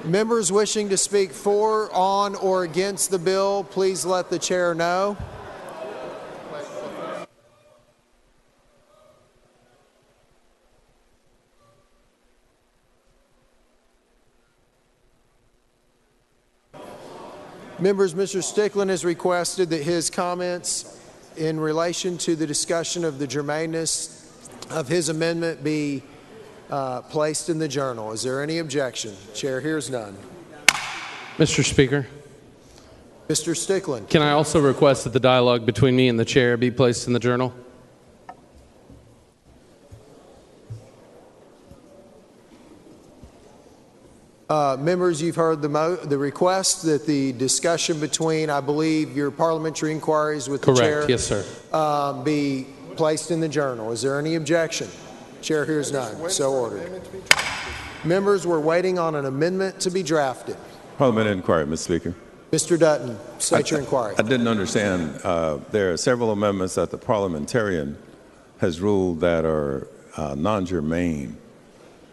Members wishing to speak for, on, or against the bill, please let the chair know. Members, Mr. Stickland has requested that his comments in relation to the discussion of the germaneness of his amendment be placed in the journal. Is there any objection? Chair hears none. Mr. Speaker, Mr. Stickland. can I also request that the dialogue between me and the chair be placed in the journal? Members, you've heard the request that the discussion between, I believe, your parliamentary inquiries with the chair. Correct. Yes, sir. Be placed in the journal. Is there any objection? Chair hears none. So ordered. Members, we're waiting on an amendment to be drafted. Parliamentary inquiry, Mr. Speaker. Mr. Dutton, state your inquiry. I didn't understand. There are several amendments that the parliamentarian has ruled that are non-germane.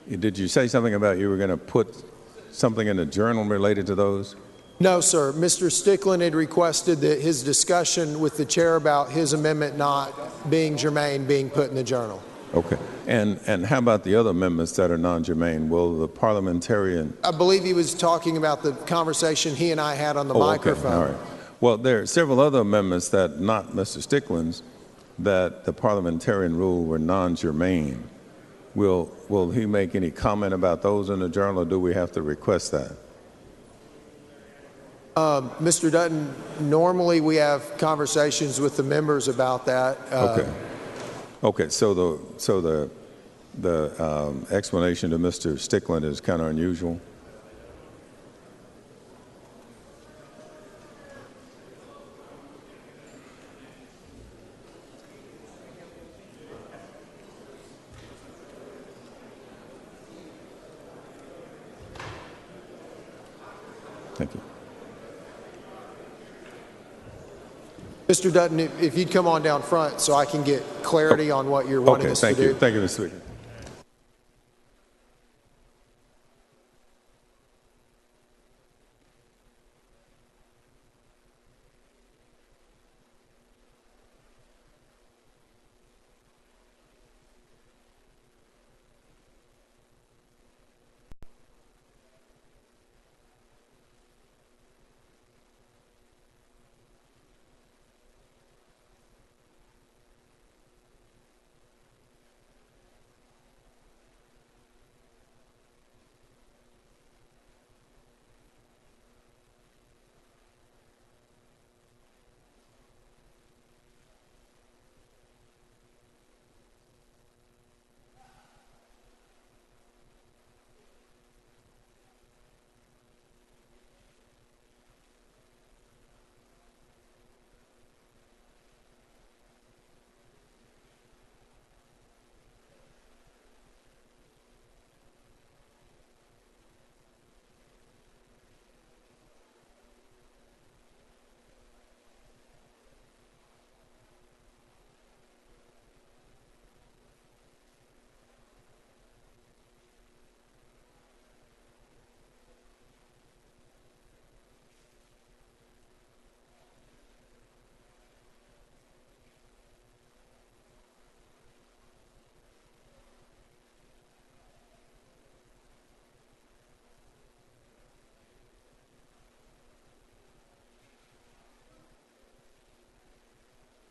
Did you say something about you were going to put something in the journal related to those? No, sir. Mr. Stickland had requested that his discussion with the chair about his amendment not being germane being put in the journal. Okay. And how about the other amendments that are non-germane? Will the parliamentarian... I believe he was talking about the conversation he and I had on the microphone. Okay. All right. Well, there are several other amendments that, not Mr. Stickland's, that the parliamentarian ruled were non-germane. Will he make any comment about those in the journal, or do we have to request that? Mr. Dutton, normally we have conversations with the members about that. Okay. Okay. So the explanation to Mr. Stickland is kind of unusual. Thank you. Mr. Dutton, if you'd come on down front so I can get clarity on what you're wanting us to do. Okay, thank you, Mr. Speaker.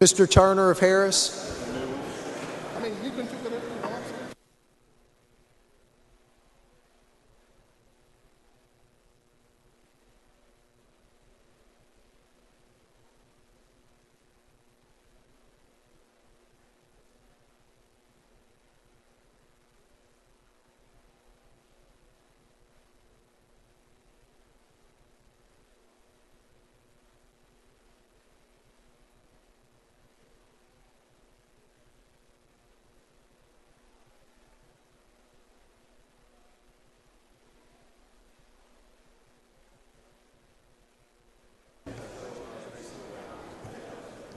Mr. Turner of Harris.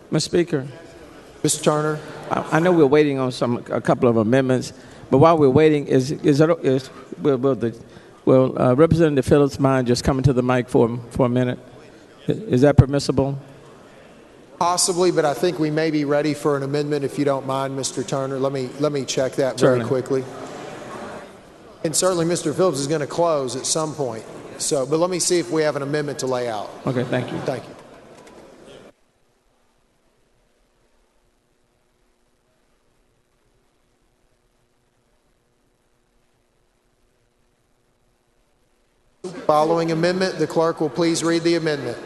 Mr. Speaker. Mr. Turner. I know we're waiting on a couple of amendments, but while we're waiting, will Will Representative Phillips mind just coming to the mic for a minute? Is that permissible? Possibly, but I think we may be ready for an amendment if you don't mind, Mr. Turner. Let me check that very Certainly. quickly. And certainly Mr. Phillips is going to close at some point. So, but let me see if we have an amendment to lay out. Okay, thank you. Thank you. Following amendment, the clerk will please read the amendment.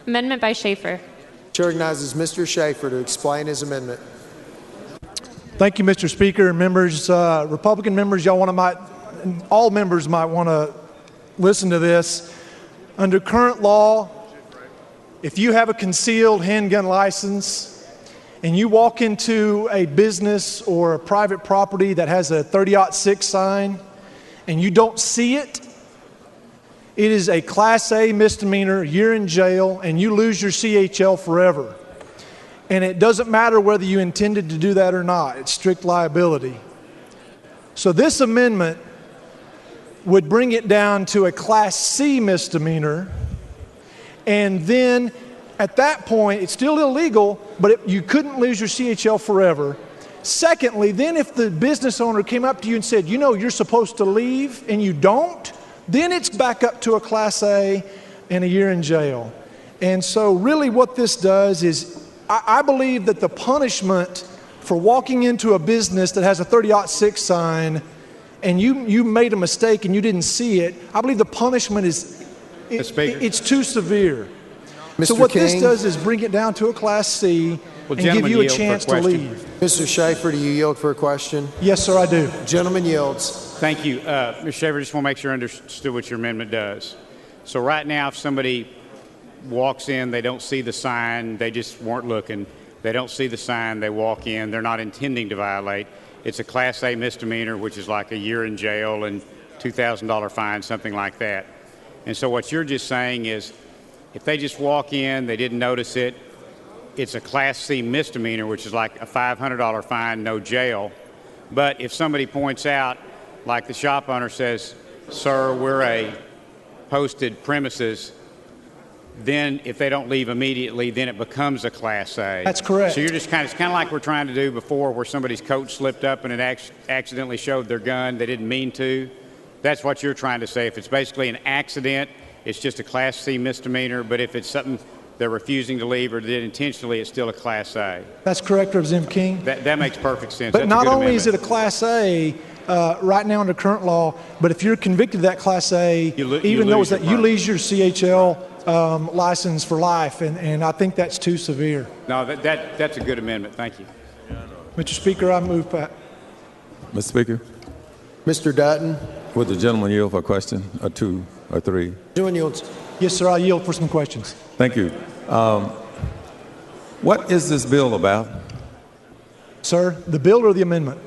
Amendment by Schaefer. Chair recognizes Mr. Schaefer to explain his amendment. Thank you, Mr. Speaker. Members, Republican members, all members might want to listen to this. Under current law, if you have a concealed handgun license and you walk into a business or a private property that has a 30-06 sign and you don't see it, it is a Class A misdemeanor, year in jail, and you lose your CHL forever. And it doesn't matter whether you intended to do that or not. It's strict liability. So this amendment would bring it down to a Class C misdemeanor, and then at that point, it's still illegal, but you couldn't lose your CHL forever. Secondly, then if the business owner came up to you and said, you know, you're supposed to leave, and you don't, then it's back up to a Class A and a year in jail. And so really what this does is, I believe that the punishment for walking into a business that has a 30-06 sign and you made a mistake and you didn't see it, I believe the punishment is, it's too severe. So what this does is bring it down to a Class C and give you a chance to leave. Mr. Schaefer, do you yield for a question? Yes, sir, I do. Gentleman yields. Thank you. Mr. Schaefer, just want to make sure I understood what your amendment does. So right now, if somebody walks in, they don't see the sign, they just weren't looking, they don't see the sign, they walk in, they're not intending to violate, it's a Class A misdemeanor, which is like a year in jail and $2,000 fine, something like that. And so what you're just saying is, if they just walk in, they didn't notice it, it's a Class C misdemeanor, which is like a $500 fine, no jail. But if somebody points out, like the shop owner says, sir, we're a posted premises, then if they don't leave immediately, then it becomes a Class A. That's correct. So you're just it's kind of like we're trying to do before, where somebody's coat slipped up and it accidentally showed their gun. They didn't mean to. That's what you're trying to say. If it's basically an accident, it's just a Class C misdemeanor. But if it's something they're refusing to leave or did intentionally, it's still a Class A. That's correct, Representative King. That makes perfect sense. But That's not a good only is it amendment. a Class A right now under current law, but if you're convicted of that Class A, even though it's that, you lose your CHL license for life, and I think that's too severe. No, that's a good amendment. Thank you. Mr. Speaker, I move back. Mr. Speaker? Mr. Dutton? Would the gentleman yield for a question, or two, or three? Gentleman yields. Yes, sir, I'll yield for some questions. Thank you. What is this bill about? Sir, the bill or the amendment?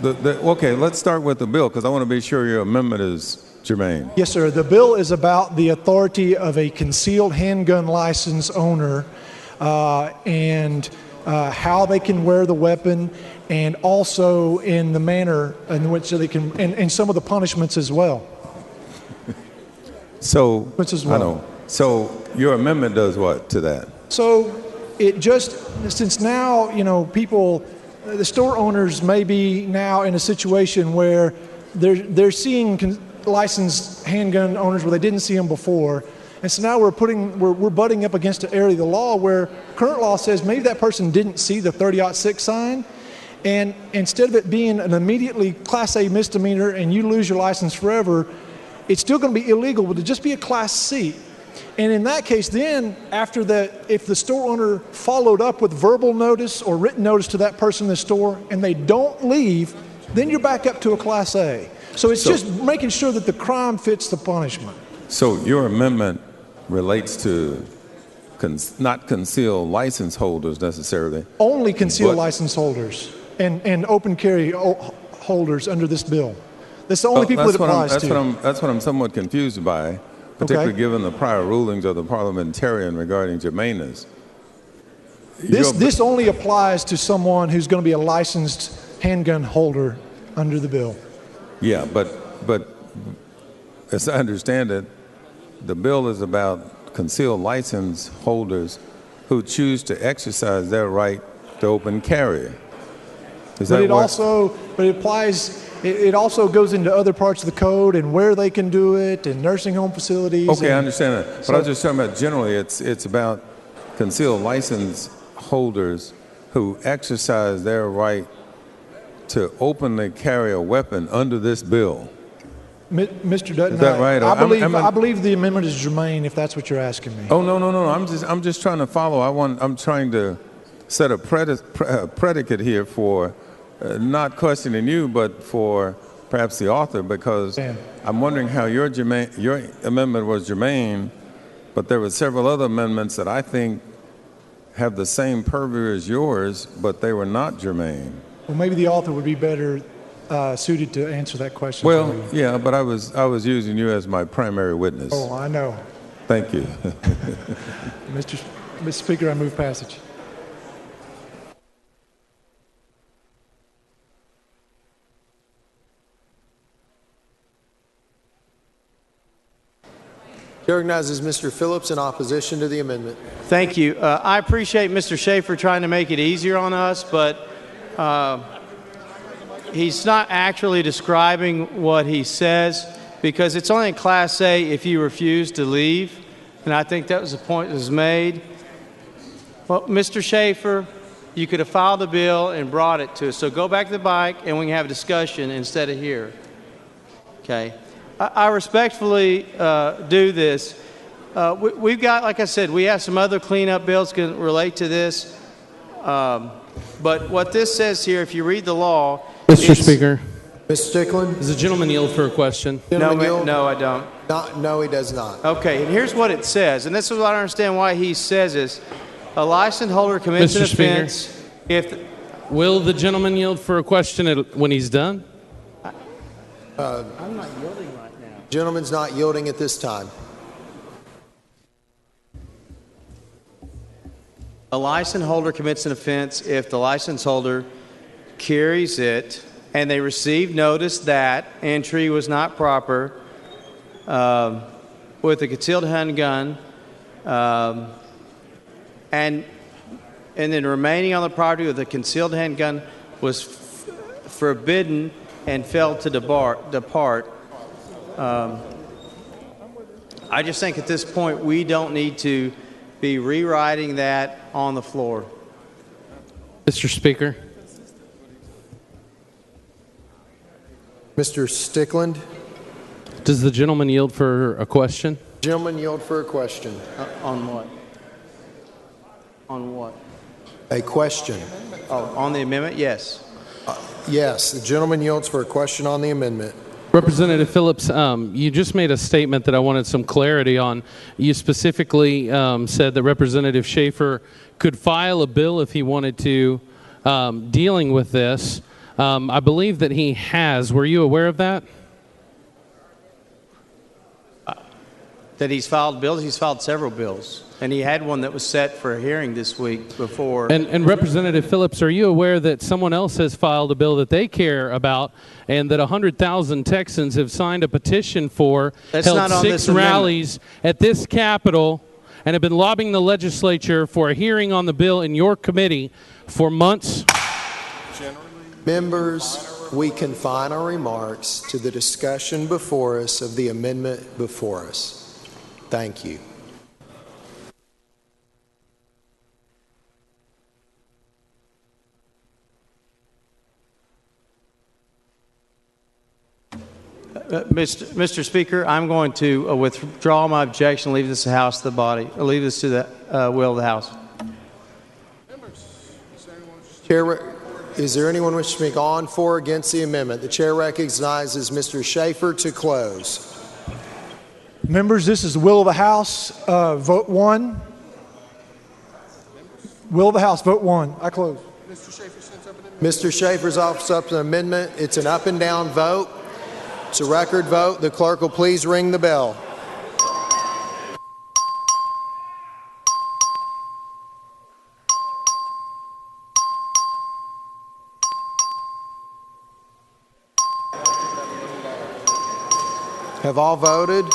Okay, let's start with the bill, because I want to be sure your amendment is germane. Yes, sir. The bill is about the authority of a concealed handgun license owner and how they can wear the weapon, and also in the manner in which they can, and some of the punishments as well. So, as well. I know. So your amendment does what to that? So it just, since now, you know, people, the store owners may be now in a situation where they're seeing licensed handgun owners where they didn't see them before. And so now we're butting up against an area of the law where current law says maybe that person didn't see the 30-06 sign, and instead of it being an immediately Class A misdemeanor and you lose your license forever, it's still going to be illegal, but it'll just be a Class C. And in that case, then, after that, if the store owner followed up with verbal notice or written notice to that person in the store and they don't leave, then you're back up to a Class A. So it's just making sure that the crime fits the punishment. So your amendment relates to not concealed license holders necessarily. Only concealed license holders and open carry holders under this bill. That's the only people it applies to. That's what I'm somewhat confused by, particularly given the prior rulings of the parliamentarian regarding germaneness. This only applies to someone who's going to be a licensed handgun holder under the bill. Yeah, but as I understand it, the bill is about concealed license holders who choose to exercise their right to open carry. But it applies. It also goes into other parts of the code and where they can do it, and nursing home facilities. Okay, I understand that. But I was just talking about generally, it's about concealed license holders who exercise their right to openly carry a weapon under this bill. Mr. Dutton, Is that right? I believe the amendment is germane, if that's what you're asking me. Oh, no. I'm just trying to follow. I'm trying to set a predicate here for not questioning you, but for perhaps the author, because I'm wondering how your amendment was germane, but there were several other amendments that I think have the same purview as yours, but they were not germane. Well, maybe the author would be better suited to answer that question. Well, yeah, but I was using you as my primary witness. Oh, I know. Thank you. Mr. Speaker, I move passage. Chair recognizes Mr. Phillips in opposition to the amendment. Thank you. I appreciate Mr. Schaefer trying to make it easier on us, but he's not actually describing what he says, because it's only in Class A if you refuse to leave, and I think that was the point that was made. Well, Mr. Schaefer, you could have filed a bill and brought it to us. So go back to the bike and we can have a discussion instead of here. Okay. I respectfully do this. We've got, like I said, we have some other cleanup bills can relate to this. But what this says here, if you read the law, Mr. Speaker. Mr. Stickland? Does the gentleman yield for a question? No, I don't. No, he does not. Okay, and here's what it says, and this is what I understand why he says this. A license holder commits an offense if... Will the gentleman yield for a question when he's done? I'm not yielding right now. Gentleman's not yielding at this time. A license holder commits an offense if the license holder carries it and they receive notice that entry was not proper with a concealed handgun and then remaining on the property with a concealed handgun was forbidden and failed to depart. I just think at this point we don't need to be rewriting that on the floor. Mr. Speaker. Mr. Stickland? Does the gentleman yield for a question? Gentleman yield for a question. On what? On what? A question. Oh, on the amendment? Yes. Yes, the gentleman yields for a question on the amendment. Representative Phillips, you just made a statement that I wanted some clarity on. You specifically said that Representative Schaefer could file a bill if he wanted to dealing with this. I believe that he has. Were you aware of that? That he's filed bills? He's filed several bills. And he had one that was set for a hearing this week before. And Representative Phillips, are you aware that someone else has filed a bill that they care about and that 100,000 Texans have signed a petition for, held 6 rallies at this Capitol, and have been lobbying the legislature for a hearing on the bill in your committee for months? Members, we confine our remarks to the discussion before us of the amendment before us. Thank you. Mr. Speaker, I'm going to withdraw my objection, leave this to the House to the body, or leave this to the will of the House. Chair, is there anyone wishing to speak on, for, or against the amendment? The chair recognizes Mr. Schaefer to close. Members, this is the will of the House. Vote 1. Will of the House, vote 1. I close. Mr. Schaefer's offers up an amendment. It's an up and down vote. It's a record vote. The clerk will please ring the bell. Have all voted?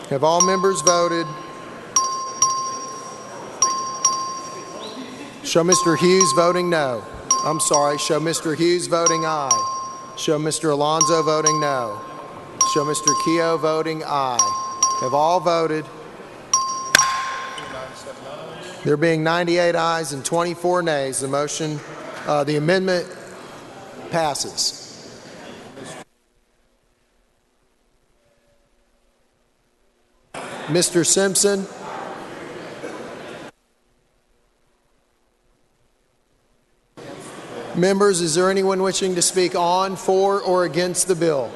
Have all members voted? Show Mr. Hughes voting no. I'm sorry, show Mr. Hughes voting aye. Show Mr. Alonso voting no. Show Mr. Keogh voting aye. Have all voted? There being 98 ayes and 24 nays, the amendment passes. Mr. Simpson? Members, is there anyone wishing to speak on, for, or against the bill?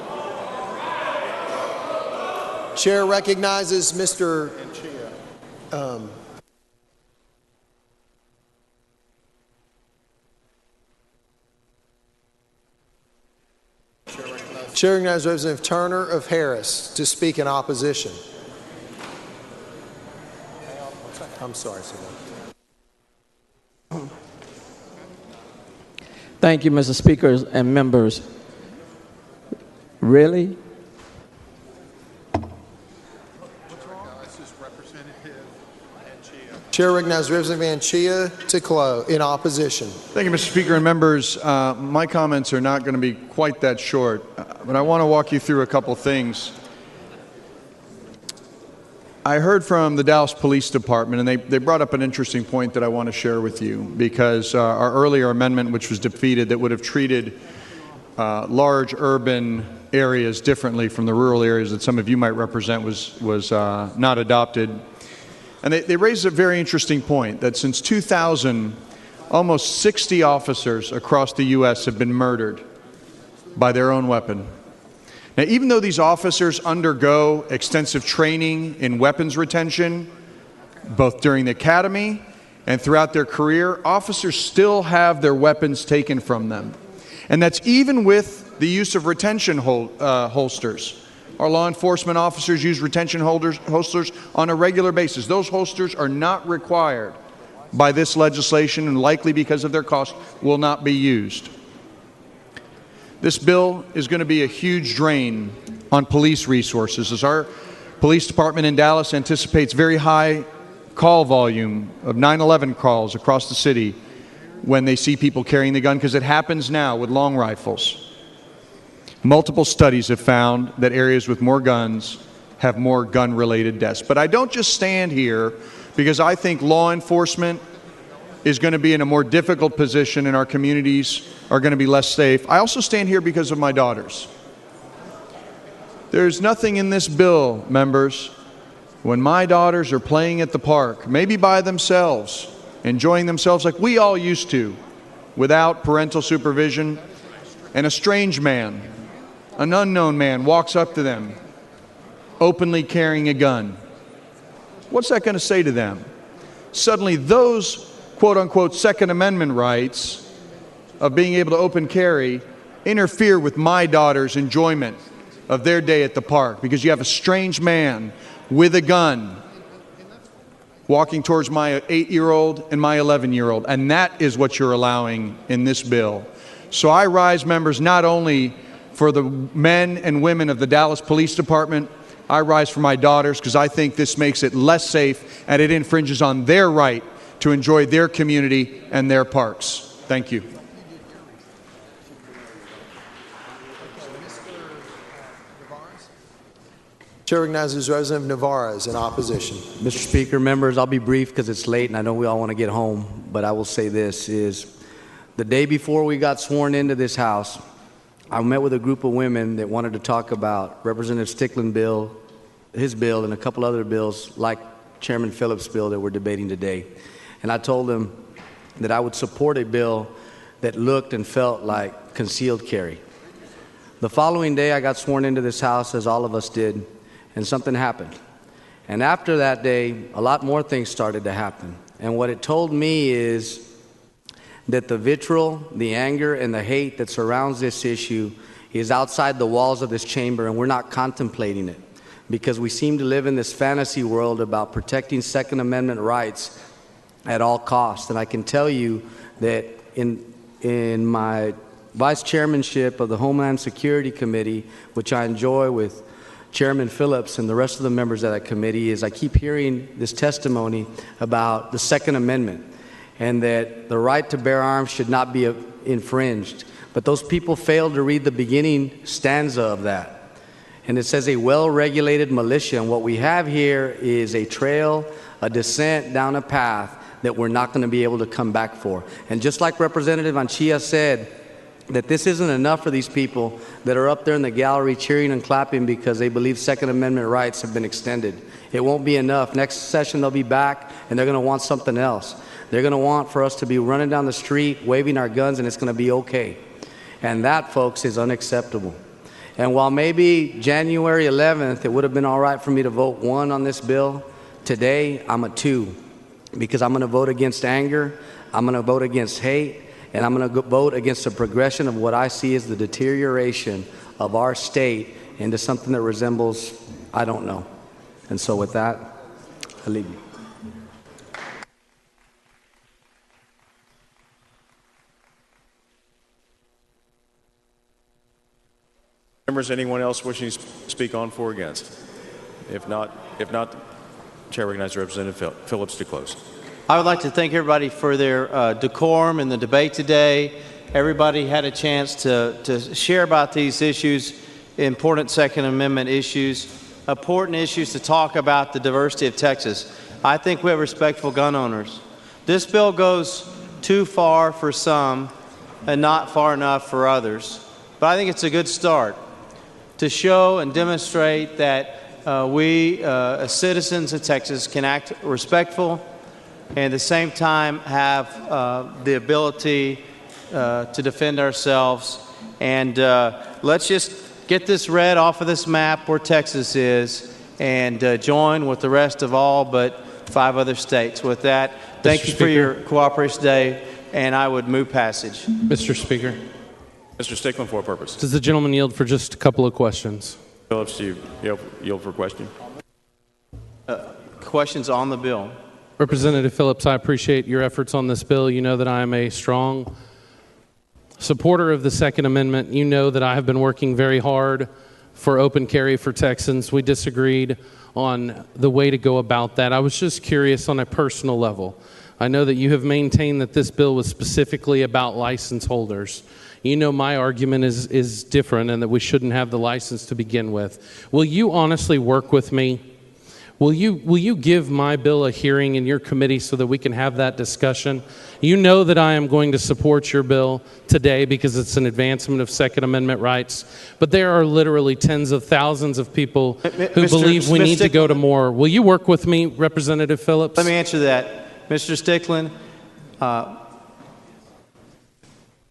Chair recognizes Mr. Chair recognizes Representative Turner of Harris to speak in opposition. I'm sorry, sir. Thank you, Mr. Speaker and members. Really? Chair recognizes Representative Anchia to close in opposition. Thank you, Mr. Speaker and members. My comments are not going to be quite that short, but I want to walk you through a couple things. I heard from the Dallas Police Department, and they brought up an interesting point that I want to share with you, because our earlier amendment, which was defeated, that would have treated large urban areas differently from the rural areas that some of you might represent, was not adopted. And they raised a very interesting point, that since 2000, almost 60 officers across the U.S. have been murdered by their own weapon. Now, even though these officers undergo extensive training in weapons retention, both during the academy and throughout their career, officers still have their weapons taken from them. And that's even with the use of retention holsters. Our law enforcement officers use retention holsters on a regular basis. Those holsters are not required by this legislation, and likely because of their cost will not be used. This bill is going to be a huge drain on police resources, as our police department in Dallas anticipates very high call volume of 911 calls across the city when they see people carrying the gun, because it happens now with long rifles. Multiple studies have found that areas with more guns have more gun-related deaths. But I don't just stand here because I think law enforcement is going to be in a more difficult position and our communities are going to be less safe. I also stand here because of my daughters. There's nothing in this bill, members, when my daughters are playing at the park, maybe by themselves, enjoying themselves like we all used to, without parental supervision, and a strange man, an unknown man, walks up to them, openly carrying a gun. What's that going to say to them? Suddenly those quote-unquote Second Amendment rights of being able to open carry interfere with my daughter's enjoyment of their day at the park, because you have a strange man with a gun walking towards my 8-year-old and my 11-year-old, and that is what you're allowing in this bill. So I rise, members, not only for the men and women of the Dallas Police Department, I rise for my daughters, because I think this makes it less safe and it infringes on their right to enjoy their community and their parks. Thank you. Chair recognizes Representative Navarez in opposition. Mr. Speaker, members, I'll be brief because it's late and I know we all want to get home, but I will say this is the day before we got sworn into this House, I met with a group of women that wanted to talk about Representative Stickland bill, his bill, and a couple other bills like Chairman Phillips' bill that we're debating today. And I told them that I would support a bill that looked and felt like concealed carry. The following day, I got sworn into this House, as all of us did, and something happened. And after that day, a lot more things started to happen. And what it told me is that the vitriol, the anger, and the hate that surrounds this issue is outside the walls of this chamber, and we're not contemplating it, because we seem to live in this fantasy world about protecting Second Amendment rights at all costs. And I can tell you that in my vice chairmanship of the Homeland Security Committee, which I enjoy with Chairman Phillips and the rest of the members of that committee, is I keep hearing this testimony about the Second Amendment and that the right to bear arms should not be infringed. But those people failed to read the beginning stanza of that. And it says a well-regulated militia. And what we have here is a trail, a descent down a path that we're not going to be able to come back for. And just like Representative Anchia said, that this isn't enough for these people that are up there in the gallery cheering and clapping because they believe Second Amendment rights have been extended. It won't be enough. Next session they'll be back and they're going to want something else. They're going to want for us to be running down the street, waving our guns, and it's going to be okay. And that, folks, is unacceptable. And while maybe January 11th, it would have been all right for me to vote 1 on this bill, today I'm a 2 because I'm going to vote against anger, I'm going to vote against hate, and I'm going to vote against the progression of what I see as the deterioration of our state into something that resembles, I don't know. And so with that, I leave you. Members, anyone else wishing to speak on for or against? If not, Chair recognizes Representative Phillips to close. I would like to thank everybody for their decorum in the debate today. Everybody had a chance to share about these issues, important Second Amendment issues, important issues to talk about the diversity of Texas. I think we have respectful gun owners. This bill goes too far for some and not far enough for others. But I think it's a good start to show and demonstrate that we, as citizens of Texas, can act respectful and at the same time have the ability to defend ourselves. And let's just get this red off of this map where Texas is and join with the rest of all but 5 other states. With that, thank you for your cooperation today, and I would move passage. Mr. Speaker. Mr. Stickland, for a purpose. Does the gentleman yield for just a couple of questions? Phillips, do you yield for a question? Questions on the bill. Representative Phillips, I appreciate your efforts on this bill. You know that I am a strong supporter of the Second Amendment. You know that I have been working very hard for open carry for Texans. We disagreed on the way to go about that. I was just curious on a personal level. I know that you have maintained that this bill was specifically about license holders. You know my argument is different and that we shouldn't have the license to begin with. Will you honestly work with me? Will you give my bill a hearing in your committee so that we can have that discussion? You know that I am going to support your bill today because it's an advancement of Second Amendment rights. But there are literally tens of thousands of people who believe we need to go to more. Will you work with me, Representative Phillips? Let me answer that. Mr. Stickland,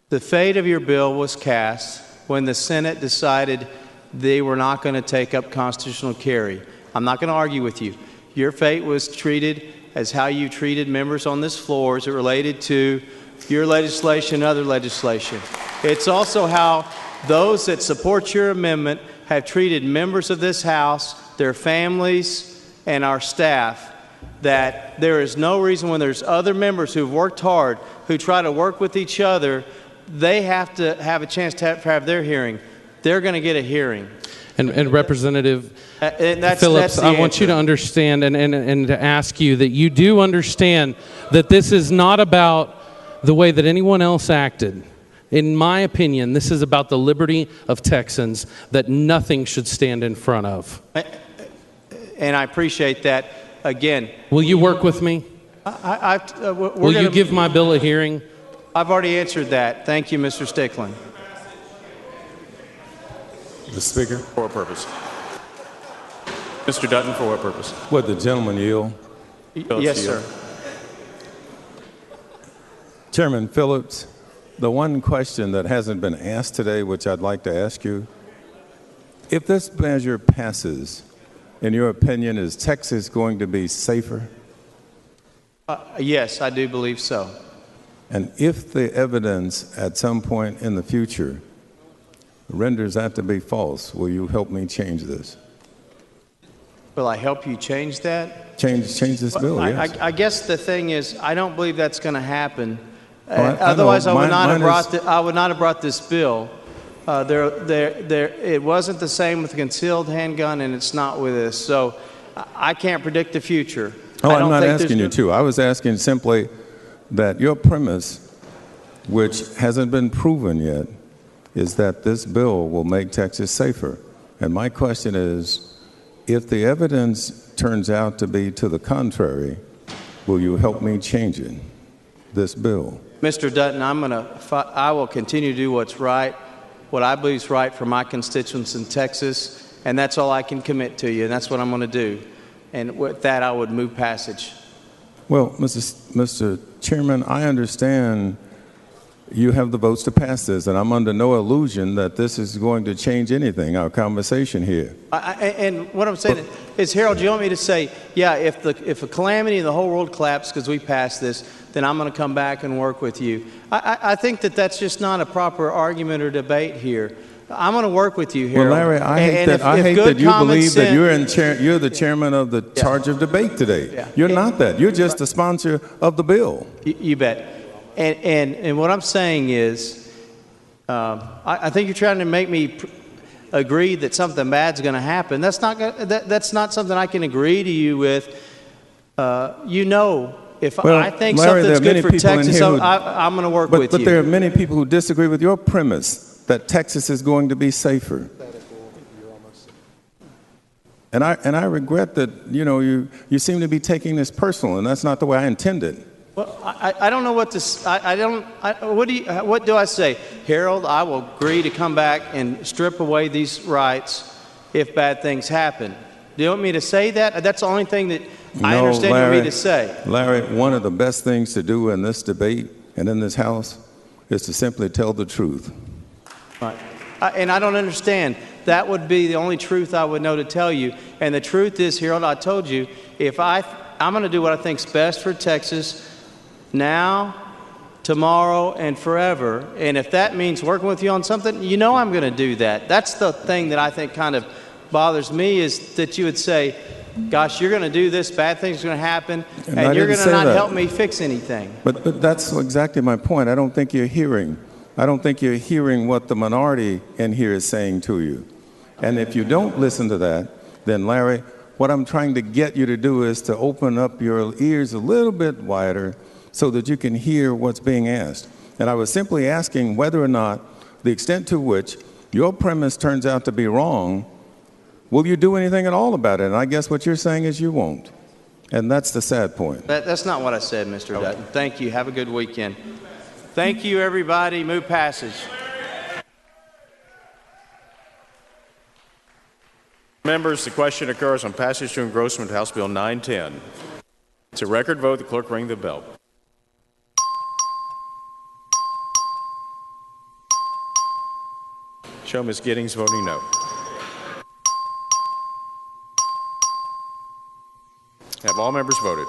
the fate of your bill was cast when the Senate decided they were not going to take up constitutional carry. I'm not going to argue with you. Your fate was treated as how you treated members on this floor as it related to your legislation and other legislation. It's also how those that support your amendment have treated members of this House, their families, and our staff, that there is no reason when there's other members who've worked hard, who try to work with each other, they have to have a chance to have their hearing. They're going to get a hearing. And Representative Phillips, I want you to understand and to ask you that you do understand that this is not about the way that anyone else acted. In my opinion, this is about the liberty of Texans that nothing should stand in front of. And I appreciate that. Again, will you work with me? Will you give my bill a hearing? I've already answered that. Thank you, Mr. Stickland. Mr. Speaker. For what purpose? Mr. Dutton, for what purpose? Would the gentleman yield? Yes, sir. Chairman Phillips, the one question that hasn't been asked today, which I'd like to ask you, if this measure passes, in your opinion, is Texas going to be safer? Yes, I do believe so. And if the evidence at some point in the future renders that to be false, will you help me change this? Will I help you change that? Change this bill, yes. I guess the thing is, I don't believe that's going to happen Otherwise, I would not have mine brought. I would not have brought this bill. It wasn't the same with the concealed handgun, and it's not with this. So I can't predict the future. Oh, I'm not asking you to. I was asking simply that your premise, which hasn't been proven yet, is that this bill will make Texas safer. And my question is, if the evidence turns out to be to the contrary, will you help me change it, this bill? Mr. Dutton, I will continue to do what's right, what I believe is right for my constituents in Texas, and that's all I can commit to you, and that's what I'm going to do. And with that, I would move passage. Well, Mr. Chairman, I understand you have the votes to pass this, and I'm under no illusion that this is going to change anything, our conversation here. And what I'm saying is, Harold, do you want me to say, yeah, if a calamity in the whole world collapsed because we passed this, then I'm going to come back and work with you. I think that that's just not a proper argument or debate here. I'm going to work with you, Harold. Well, Larry, I hate that you believe that you're the chairman of the charge of debate today. Yeah. You're not that. You're just the sponsor of the bill. You bet. And what I'm saying is, I think you're trying to make me agree that something bad's going to happen. That's not something I can agree to you with. If I think Larry, something's good for Texas, I'm going to work with you. But there are many people who disagree with your premise that Texas is going to be safer. And I regret that you seem to be taking this personal, and that's not the way I intended. Well, I don't know what to. What do I say, Harold? I will agree to come back and strip away these rights if bad things happen. Do you want me to say that? That's the only thing that I understand you want me to say. Larry, one of the best things to do in this debate and in this House is to simply tell the truth. Right. And I don't understand. That would be the only truth I would know to tell you. And the truth is, Harold, I told you, I'm going to do what I think's best for Texas now, tomorrow, and forever. And if that means working with you on something, I'm going to do that. That's the thing that I think kind of bothers me, is that you would say, gosh, you're going to do this, bad things are going to happen, and you're going to not help me fix anything. But that's exactly my point. I don't think you're hearing what the minority in here is saying to you. And if you don't listen to that, then Larry, what I'm trying to get you to do is to open up your ears a little bit wider so that you can hear what's being asked. And I was simply asking whether or not the extent to which your premise turns out to be wrong, will you do anything at all about it? And I guess what you're saying is you won't. And that's the sad point. That's not what I said, Mr. Dutton. Thank you. Have a good weekend. Thank you, everybody. Move passage. Members, the question occurs on passage to engrossment of House Bill 910. It's a record vote. The clerk ring the bell. Show Ms. Giddings voting no. Have all members voted?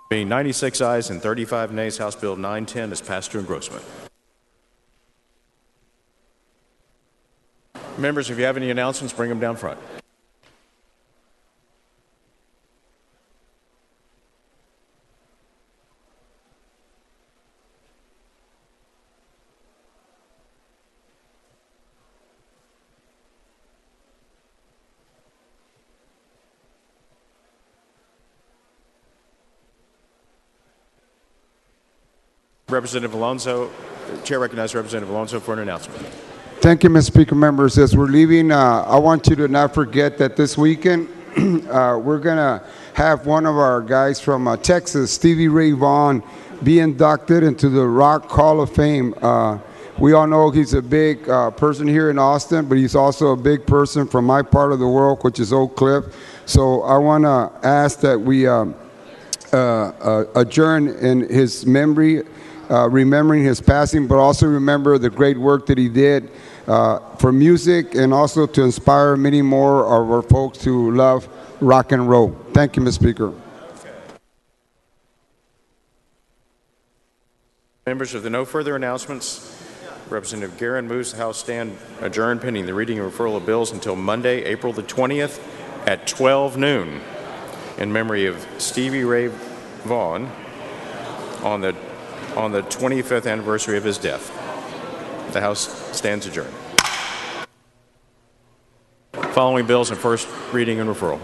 Being 96 ayes and 35 nays, House Bill 910 is passed to engrossment. Members, if you have any announcements, bring them down front. Representative Alonso, Chair recognizes Representative Alonso for an announcement. Thank you, Mr. Speaker. Members, as we're leaving, I want you to not forget that this weekend we're going to have one of our guys from Texas, Stevie Ray Vaughan, be inducted into the Rock Hall of Fame. We all know he's a big person here in Austin, but he's also a big person from my part of the world, which is Oak Cliff. So I want to ask that we adjourn in his memory, remembering his passing, but also remember the great work that he did for music and also to inspire many more of our folks to love rock and roll. Thank you, Mr. Speaker. Members, if there are no further announcements, Representative Guerin moves the House stand adjourned pending the reading and referral of bills until Monday, April the 20th at 12 noon in memory of Stevie Ray Vaughn on the 25th anniversary of his death. The House stands adjourned. Following bills in first reading and referral.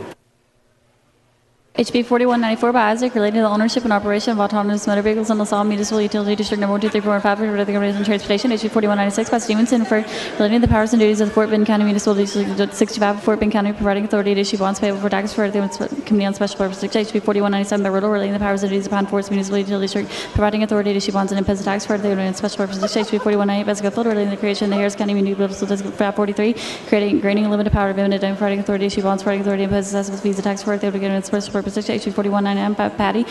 HB 4194 by Isaac, relating to the ownership and operation of autonomous motor vehicles in LaSalle Municipal Utility District Number 1, 2, 3, 4, and 5 for the government and transportation. HB 4196 by Stevenson, for relating to the powers and duties of the Fort Bend County Municipal District 65 of Fort Bend County, providing authority to issue bonds payable for taxes for the Committee on Special Purposes. HB 4197 by Riddle, relating to the powers and duties of Pine Forest Municipal Utility District, providing authority to issue bonds and impose tax for the Committee on Special Purposes. HB 4198 by Schofield, relating to the creation of the Harris County Municipal District 543, granting a limited power of eminent domain, providing authority to issue bonds, providing authority to impose assessments, fees, and tax for the Committee on Special Purposes. HB 4199 by Patty,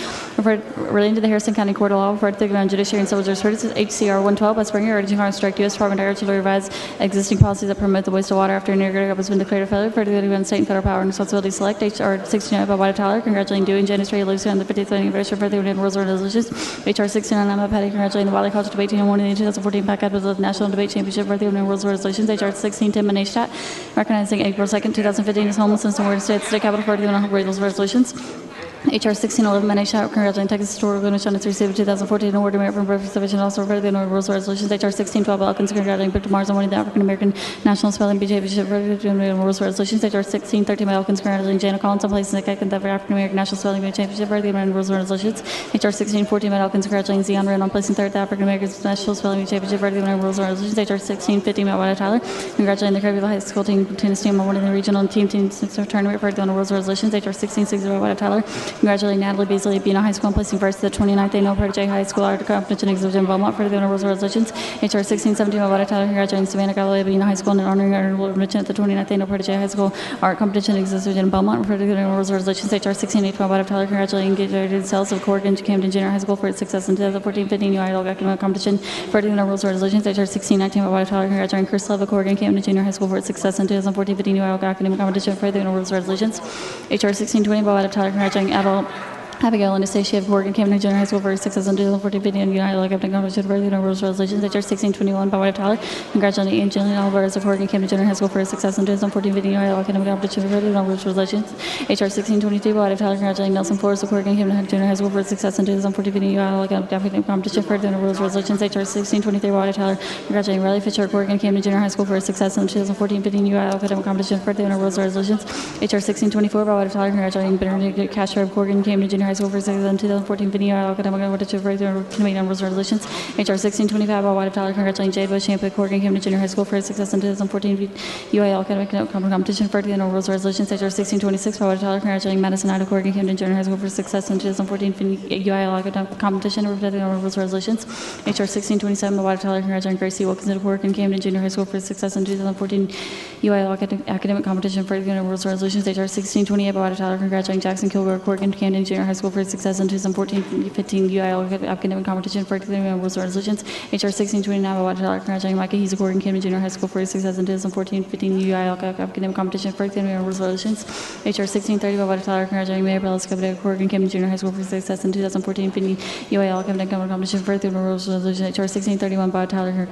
relating to the Harrison County Court of Law, referred to the Judiciary and Civil Jurisprudence. HCR 112 by Springer, urging Congress to direct U.S. Department of Agriculture to revise existing policies that promote the waste of water after an irrigator has been declared a failure, referred to the state and federal power and responsibility select. HR 69 by White Tyler, congratulating Dewey and Janice Ray Lucy on the 50th anniversary, referred to the rules and resolutions. HR 69 by Patty, congratulating the Wiley College debate team and winning the 2014 PAC of the National Debate Championship, referred to the rules and resolutions. HR 1610 by Nate recognizing April 2nd, 2015 as homelessness and word state capital, referred to the rules and resolutions. HR 1611 managed to congratulating Texas Historical Commission on its receipt of 2014 award to merit from Breakfast Division, also referred to the rules and resolutions. HR 1612 Elkins congratulating Victor Mars on winning the African American National Spelling Bee Championship, referred to the rules and resolutions. HR 1613 Elkins congratulating Jana Collins on placing the second ever African American National Spelling Bee Championship, referred to the rules and resolutions. HR 1614 Elkins congratulating Zion Wren on placing third the African American National Spelling Bee Championship, referred to the rules and resolutions. HR 1615 Wyatt Tyler congratulating the Craigville High School team tennis team on winning the regional team tournament, referred to the rules and resolutions. HR 1660 Wyatt Tyler congratulating Natalie Beasley at Bena High School and placing first at the 29th annual Part J High School Art Competition exhibition in Beaumont for the rules and resolutions. HR 1617 by Tyler congratulating Savannah Galloway at Bena High School and honoring her admission at the 29th annual Part J High School Art Competition exhibition in Beaumont for the rules and resolutions. HR 1618 by Tyler congratulating Gatorade Sales of Corrigan Camden Junior High School for its success in 2014-15 UI academic competition for the rules and resolutions. HR 1619 by Tyler congratulating Chris Love of Corrigan Camden Junior High School for its success in 2014-15 UI academic competition for the rules and resolutions. HR 1620 by Tyler congratulating Abigail and Anastasia of Corrigan Camden Junior High School for success in 2014 video and United Academic Competition for the rules and resolutions. HR 1621 by White Tyler congratulating Angelina Alvarez of Corrigan Camden Junior High School for success in 2014 video and United Academic Competition for the rules and resolutions. HR 1622 by White Tyler congratulating Nelson Flores of Corrigan Camden Junior High School for success in 2014 video and United Academic Competition for the rules and resolutions. HR 1623 by White Tyler congratulating Riley Fisher of Corrigan Camden Junior High School for success in 2014 video and United Academic Competition for the rules and resolutions. HR 1624 by White Tyler congratulating Benedict Castro of Corrigan Camden Junior High School for success in 2014 video academic competition for the Committee on Rules and Resolutions. HR 1625 by White Tyler congratulating Jade Bush Shampoo Corrigan Camden Junior High School for success in 2014 UAL academic competition for the Rules and Resolutions. HR 1626 by White Tyler congratulating Madison Ida Corrigan Camden Junior High School for success in 2014 UAL academic competition for the Rules and Resolutions. HR 1627 by White Tyler congratulating Gracie Wilkinson of Corrigan Camden Junior High School for success in 2014 UAL academic competition for the Rules and Resolutions. HR 1628 by White Tyler congratulating Jackson Kilgore Corrigan Camden Junior High School for success in 2014-15 UIL academic competition for the rules and resolutions. HR 1629 by White Tyler congratulating Micah He's of Corrigan Camden Junior High School for his success in 2014-15 UIL academic competition for the rules and resolutions. HR 1630 by White Tyler congratulating Mayor Bellis of Corrigan Camden Junior High School for success in 2014-15 UIL academic competition for the rules and resolutions. HR 1631 by White Tyler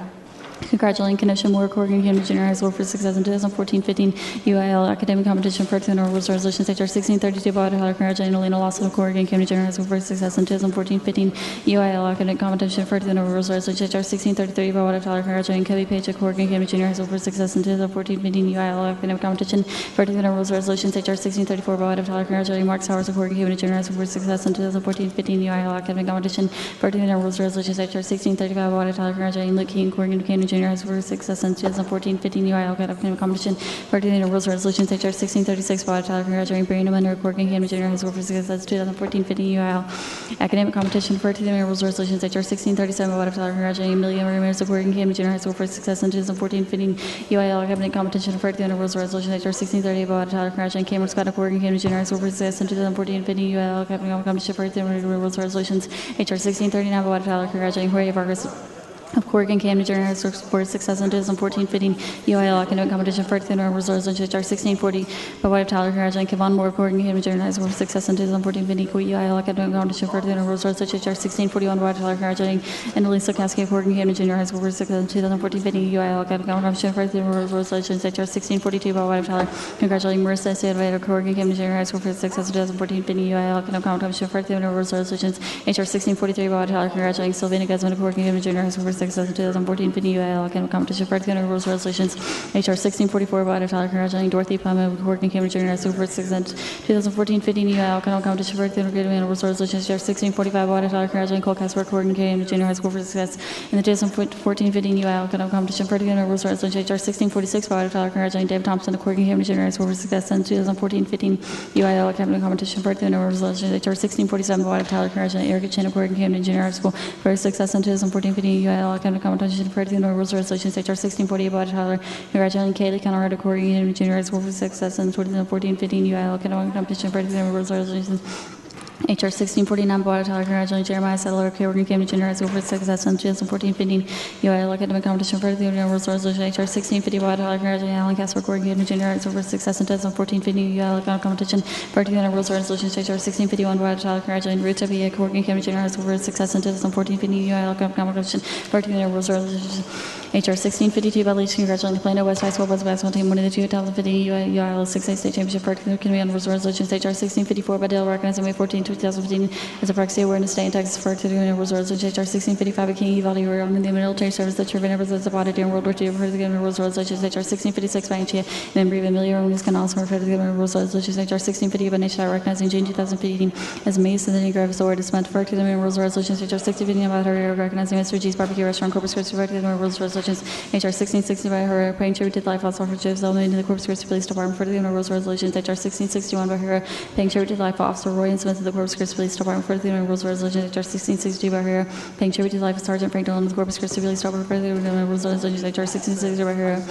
congratulating Kenesha Moore, Corrigan Camden Junior High School for success in 2014-15 UIL academic competition for the rules and resolutions. HR 1632 by Tyler congratulating Elena Lawson of Corrigan Camden Junior High School for success in 2014-15 UIL academic competition for the rules and resolutions. HR 1633 by Tyler congratulating Kobe Page of Corrigan Camden Junior High School for success in 2014-15 UIL academic competition for the rules and resolutions. HR 1634 by Tyler congratulating Mark Sowers of Corrigan Camden Junior High School for success in 2014-15 UIL academic competition for the rules and resolutions. HR 1635 by Tyler congratulating Luke King Corrigan Camden Junior High School for success in 2014-15 UIL academic competition for the rules and resolutions. HR 1636 by Tyler congratulating Brandon Munro Corrigan Camden Junior High School for success in 2014-15 UIL academic competition for the rules and resolutions. HR 1637 by Tyler congratulating Amelia Ramirez of Corrigan Camden Junior High School for success in 2014-15 UIL academic competition for the rules and resolutions. HR 1638 by Tyler congratulating Cameron Scott of Corrigan Camden Junior High School for success in 2014-15 UIL academic competition for the rules and resolutions. HR 1639 by Tyler congratulating Jorge Vargas of Corrigan County Junior High School for success in 2014 fitting UIL academic competition for the results in HR 1640 by way of Tyler Garage and Kevon Moore, Corrigan County Junior High School for success in 2014 fitting UIL academic competition for the results in HR 1641 by way of Tyler Garage and Elisa Kasky, Corrigan County Junior High School for success in 2014 fitting UIL academic competition for the results in HR 1642 by way of Tyler. Congratulating Marissa Estevan, Corrigan County Junior High School for success in 2014 fitting UIL academic competition for the results in HR 1643 by way of Tyler. Congratulating Sylvania Guzman, Corrigan County Junior High School for success in 2014 fitting UIL academic competition for the rules resolutions. HR 1644 by Tyler. Congratulating Dorothy Plum, Corrigan County Junior High School for success in 2014 fitting UIL academic competition for the rules resolutions. HR 1645 by Tyler. Congratulating Cole Casper, Corrigan County Junior High School for success in the 2014 fitting UIL academic competition for the rules resolutions. HR 1646 by Tyler. Congratulating David Thompson, Corrigan County Junior High School for success in 2014 fitting UIL academic competition for the rules resolutions. HR 1647 by Tyler. Congratulating Erica Chin, Corrigan County Junior High School for success in 2014 fitting UIL academic competition for the rules resolutions. HR 1648 by Tyler. Congratulating Kaylee Conrad, Corrigan County Junior High School for success in 2014 fitting UIL academic competition for the rules resolutions. HR 1649 by Tyler. Congratulating Jeremiah Settler, Corrigan County Junior High School for success in 2014 fitting UIL academic competition for the rules resolution. HR 1650 by Tyler. Congratulating Alan Casper, Corrigan County Junior High School for success in 2014 fitting UIL academic competition for the rules resolution. HR 1651 by Tyler. Congratulating Ruth Tabia, Corrigan County Junior High School for success in 2014 fitting UIL academic competition for the rules resolution. HR 1652 by Leach. Congratulating the Plano West High School boys basketball team winning the 2015 UIL 6A state championship for the committee on rules resolutions. HR 1654 by Dale, recognizing May 14, 2015 as a proxy awareness day in Texas for the rules resolution. HR 1655 by King Uvalde, who were in the military service that served members of the body during World War II for the rules resolutions. HR 1656 by Anchia, member of Emilio Romanes Canals for the rules resolutions. HR 1650 by Nation, recognizing June 2015 as Mason and Gravis Award is meant for the rules resolutions. HR 1650 by her recognizing Mr. G's Barbecue Restaurant Corpus Christi for the rules resolutions. HR 1660 by her paying tribute to the life lost officer Joe Zellman in the Corpus Christi Police Department for the rules resolutions. HR 1661 by her paying tribute to the life officer Roy and Smith of the Corpus Christi Police Department for the rules resolutions. HR 1662 by her paying tribute to the life of Sergeant Frank Dillon of the Corpus Christi Police Department for the rules resolutions. HR 1660 by her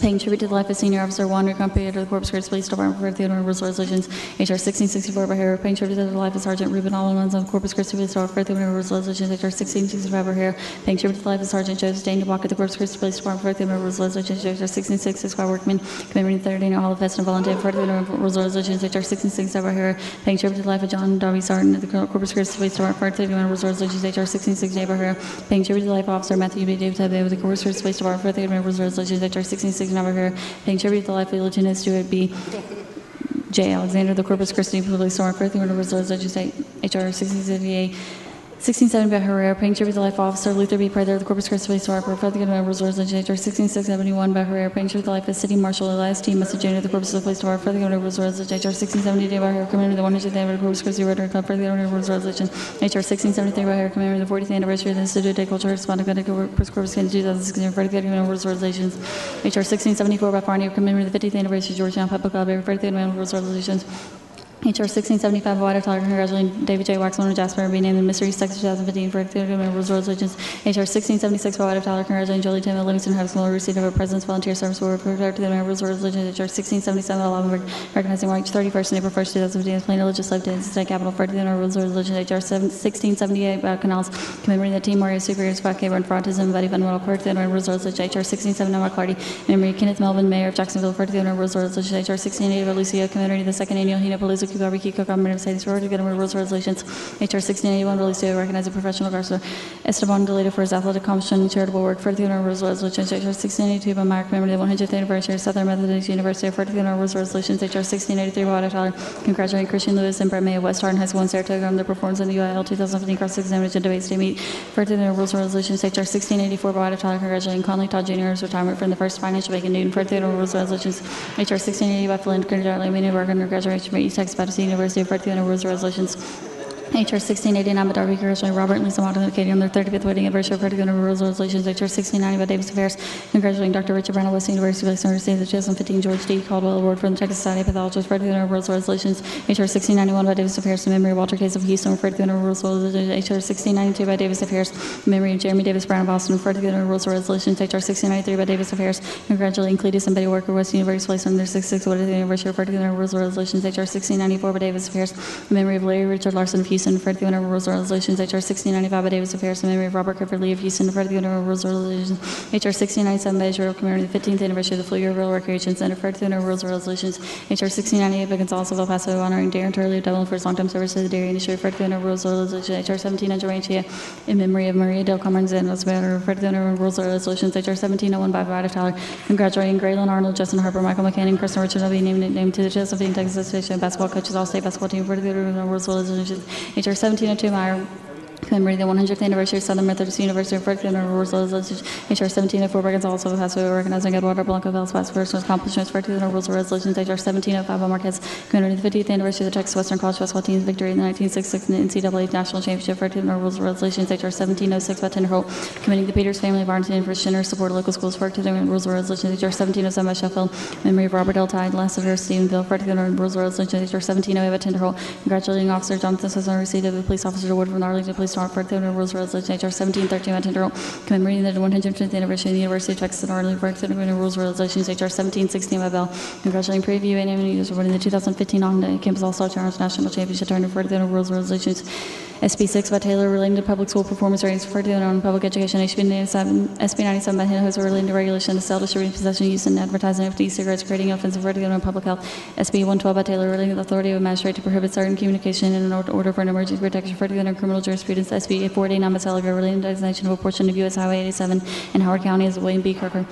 paying tribute to the life of Senior Officer Juan Recompe of the Corpus Christi Police Department for the rules resolutions. HR 1664 by her paying tribute to the life of Sergeant Ruben Allemans of the Corpus Christi Police Department for the rules resolutions. HR 1665 by her paying tribute to the life of Sergeant Joseph Dane DeBach of the Corpus Christi Police Department for the rules resolutions. HR 1666 by Workman commemorating the 30th annual Hall of Fest and Volunteer for the rules resolutions. HR 1667 by her paying tribute to the life of John Darby Sarton of the Corpus Christi Police Department for the rules resolutions. HR 1668 by her paying tribute to the life of Officer Matthew B. David of the Corpus Christi Police Department for the rules resolutions. HR 1669 by her paying tribute to the life of Lieutenant Stuart B. J. Alexander, the Corpus Christi Police Department for the rules resolutions. HR 1678 1670 by Herrera, paying tribute to the life of Officer Luther B. Prather of the Corpus Christi Police Department for the rules resolutions. HR 1671 by Herrera, paying tribute to the life of City Marshal Elias T. Message of the Corpus Christi Police Department for the rules resolutions. HR 1672 by Herrera, commemorating the 100th anniversary of the Corpus Christi Rotary Club for the rules resolutions. HR 1673 by Herrera, commemorating the 40th anniversary of the Institute de Cultura Hispánica de Corpus Christi in 2016 for the rules resolutions. HR 1674 by Farney, commemorating the 50th anniversary of Georgetown Public Library for the rules resolutions. HR 1675 by White Tyler, congratulating David J. Waxman and Jasper being named the Mystery Sex 2015 for the rules resolutions. HR 1676 by White Tyler, congratulating Jolie Tim at Livingston High School, received a President's Volunteer Service Award for the rules resolutions. HR 1677 by Lavenberg, recognizing March 31st and April 1st, 2015 as Plano Legislative State Capitol for the rules resolutions. HR 1678 by Canals, commemorating the Team Mario Superiors 5K run for autism, Betty Van Widdle for the rules resolutions. HR 1679 by Clardy, memory Kenneth Melvin, Mayor of Jacksonville for the rules resolutions. HR 1680 by Lucia, commemorating the second annual Hina Palooza Barbecue Cook-Off Mercedes for the rules resolutions. HR 1681 released to recognize a professional golfer Esteban Delita for his athletic accomplishment and charitable work for the rules resolutions. HR 1682 by Mark, commemorating the 100th anniversary of Southern Methodist University for the rules resolutions. HR 1683 by Wada Tyler, congratulating Christian Lewis and Brett May of West Harden High School in Saratoga on their performance in the UIL 2015 cross-examination debate state meet for the rules resolutions. HR 1684 by Wada Tyler, congratulating Conley Todd Jr.'s retirement from the First Financial Bank in Newton for the rules resolutions. HR 1680 by Flynn, congratulating Many Work under graduation from East Texas Baptist University for the rules resolutions. HR 1689 by Darby congratulating Robert and Lisa Martin Katie on their 35th wedding anniversary for the rules resolutions. HR 1690 by Davis Affairs, congratulating Dr. Richard Brown of West University of University of the 2015 George D. Caldwell Award from the Texas Society of Pathologists for the rules resolutions. HR 1691 by Davis Affairs, in memory of Walter Case of Houston for the rules resolutions. HR 1692 by Davis Affairs, in memory of Jeremy Davis Brown of Boston for the rules resolutions. HR 1693 by Davis Affairs, congratulating Cletus and Betty Worker West University placed on their 66th wedding anniversary for the rules resolutions. HR 1694 by Davis Affairs, in memory of Larry Richard Larson of Houston Houston, refer to the owner of rules and resolutions. HR 1695 by Davis of Harris in memory of Robert Clifford Lee of Houston, refer to the owner of rules and resolutions. HR 1697 by Israel commemorating the 15th anniversary of the Fluvial Rural Recreation Center, refer to the owner of rules and resolutions. HR 1698 by Gonzales of El Paso honoring Darren Turley of Dublin for his long-time service to the dairy industry, refer to the owner of rules and resolutions. HR 1700 Ranchia in memory of Maria del Carmen Zanos, refer to the owner of rules and resolutions. HR 1701 by Vida Tyler, congratulating Graylin Arnold, Justin Harper, Michael McCann, and Kristen Richard will be named to the Josephine, Texas Association of Basketball Coaches All-State Basketball Team for the Rules Resolutions. HR 1702, Meyer, commemorating the 100th anniversary of Southern Methodist University of Berkeley and Rules Resolutions. HR 1704, by Gonzales of El Paso, recognizing Eduardo Blanco Vel's past personal accomplishments for the Rules Resolutions. HR 1705, by Marquez, commemorating the 50th anniversary of the Texas Western College basketball team's victory in the 1966 NCAA National Championship for the Rules Resolutions. HR 1706, by Tenderholt, commending the Peters family of Arlington for its generous support of local schools for the Rules Resolutions. HR 1707, by Sheffield, memory of Robert L. Tide, last of Stephenville, for the Rules Resolutions. HR 1708, by Tenderholt, congratulating Officer Jonathan Sisson, receipt of the police officer award from the Arlington Police Department for the Rules Resolution. HR 1713, by Tenderholt, commemorating the 150th anniversary of the University of Texas at Arlington for the Rules Resolutions. HR 1716, by Bell, congratulating Prairie View A&M News awarding the 2015 on-campus All-Star Challenge National Championship tournament for the Rules Resolutions. SB 6 by Taylor relating to public school performance ratings for the on public education. SB 97 by Hinojosa relating to regulation of sale, distributing, possession, use, and advertising of e-cigarettes, creating offensive for the on public health. SB 112 by Taylor relating to the authority of a magistrate to prohibit certain communication in an order for an emergency protection for the under criminal jurisprudence. SB 489 by Seliger relating to designation of a portion of U.S. Highway 87 in Howard County as William B. Kirker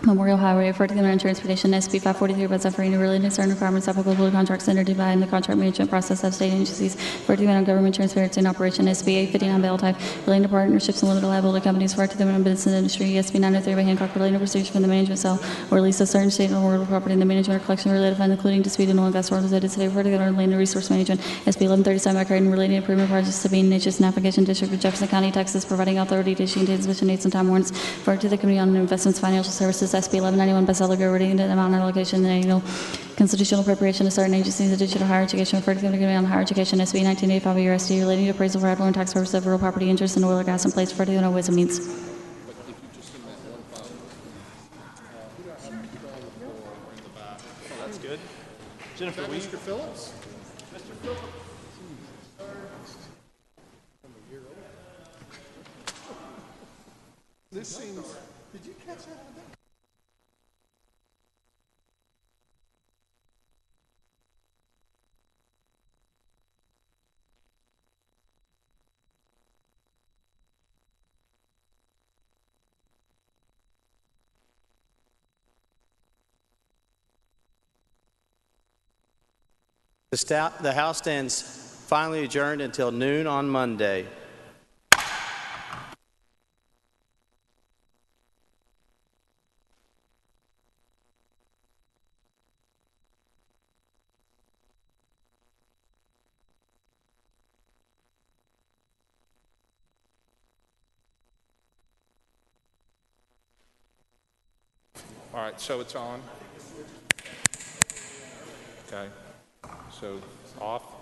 Memorial Highway for the transportation. SB 543 by Zaffarino relating to certain requirements applicable to contracts entered by in the contract management process of state agencies for the government transparency and operation. SB 859 by L-Type relating to partnerships and limited liability companies for the business industry. SB 903 by Hancock relating to procedures from the management cell or release of certain state and local property in the management or collection related funds, including disputed oil and gas organizated today for the land and resource management. SB 1137 by Creighton relating to improvement projects to be in Natchez Navigation District of Jefferson County, Texas, providing authority to issue and transmission dates and time warrants for the Committee on Investments Financial Services. SB 1191 by Seliger relating to the amount and allocation and annual constitutional appropriation to certain agencies of digital higher education referred to the Committee on Higher Education. SB 1985 by USD relating to appraisal for ad valorem tax purposes of real property interest in oil or gas in place for the ways and means. That's good. Jennifer, Mr. Phillips? Mr. Phillips. This seems. Did you catch that? The House stands finally adjourned until noon on Monday. All right, so it's on. Okay, so off.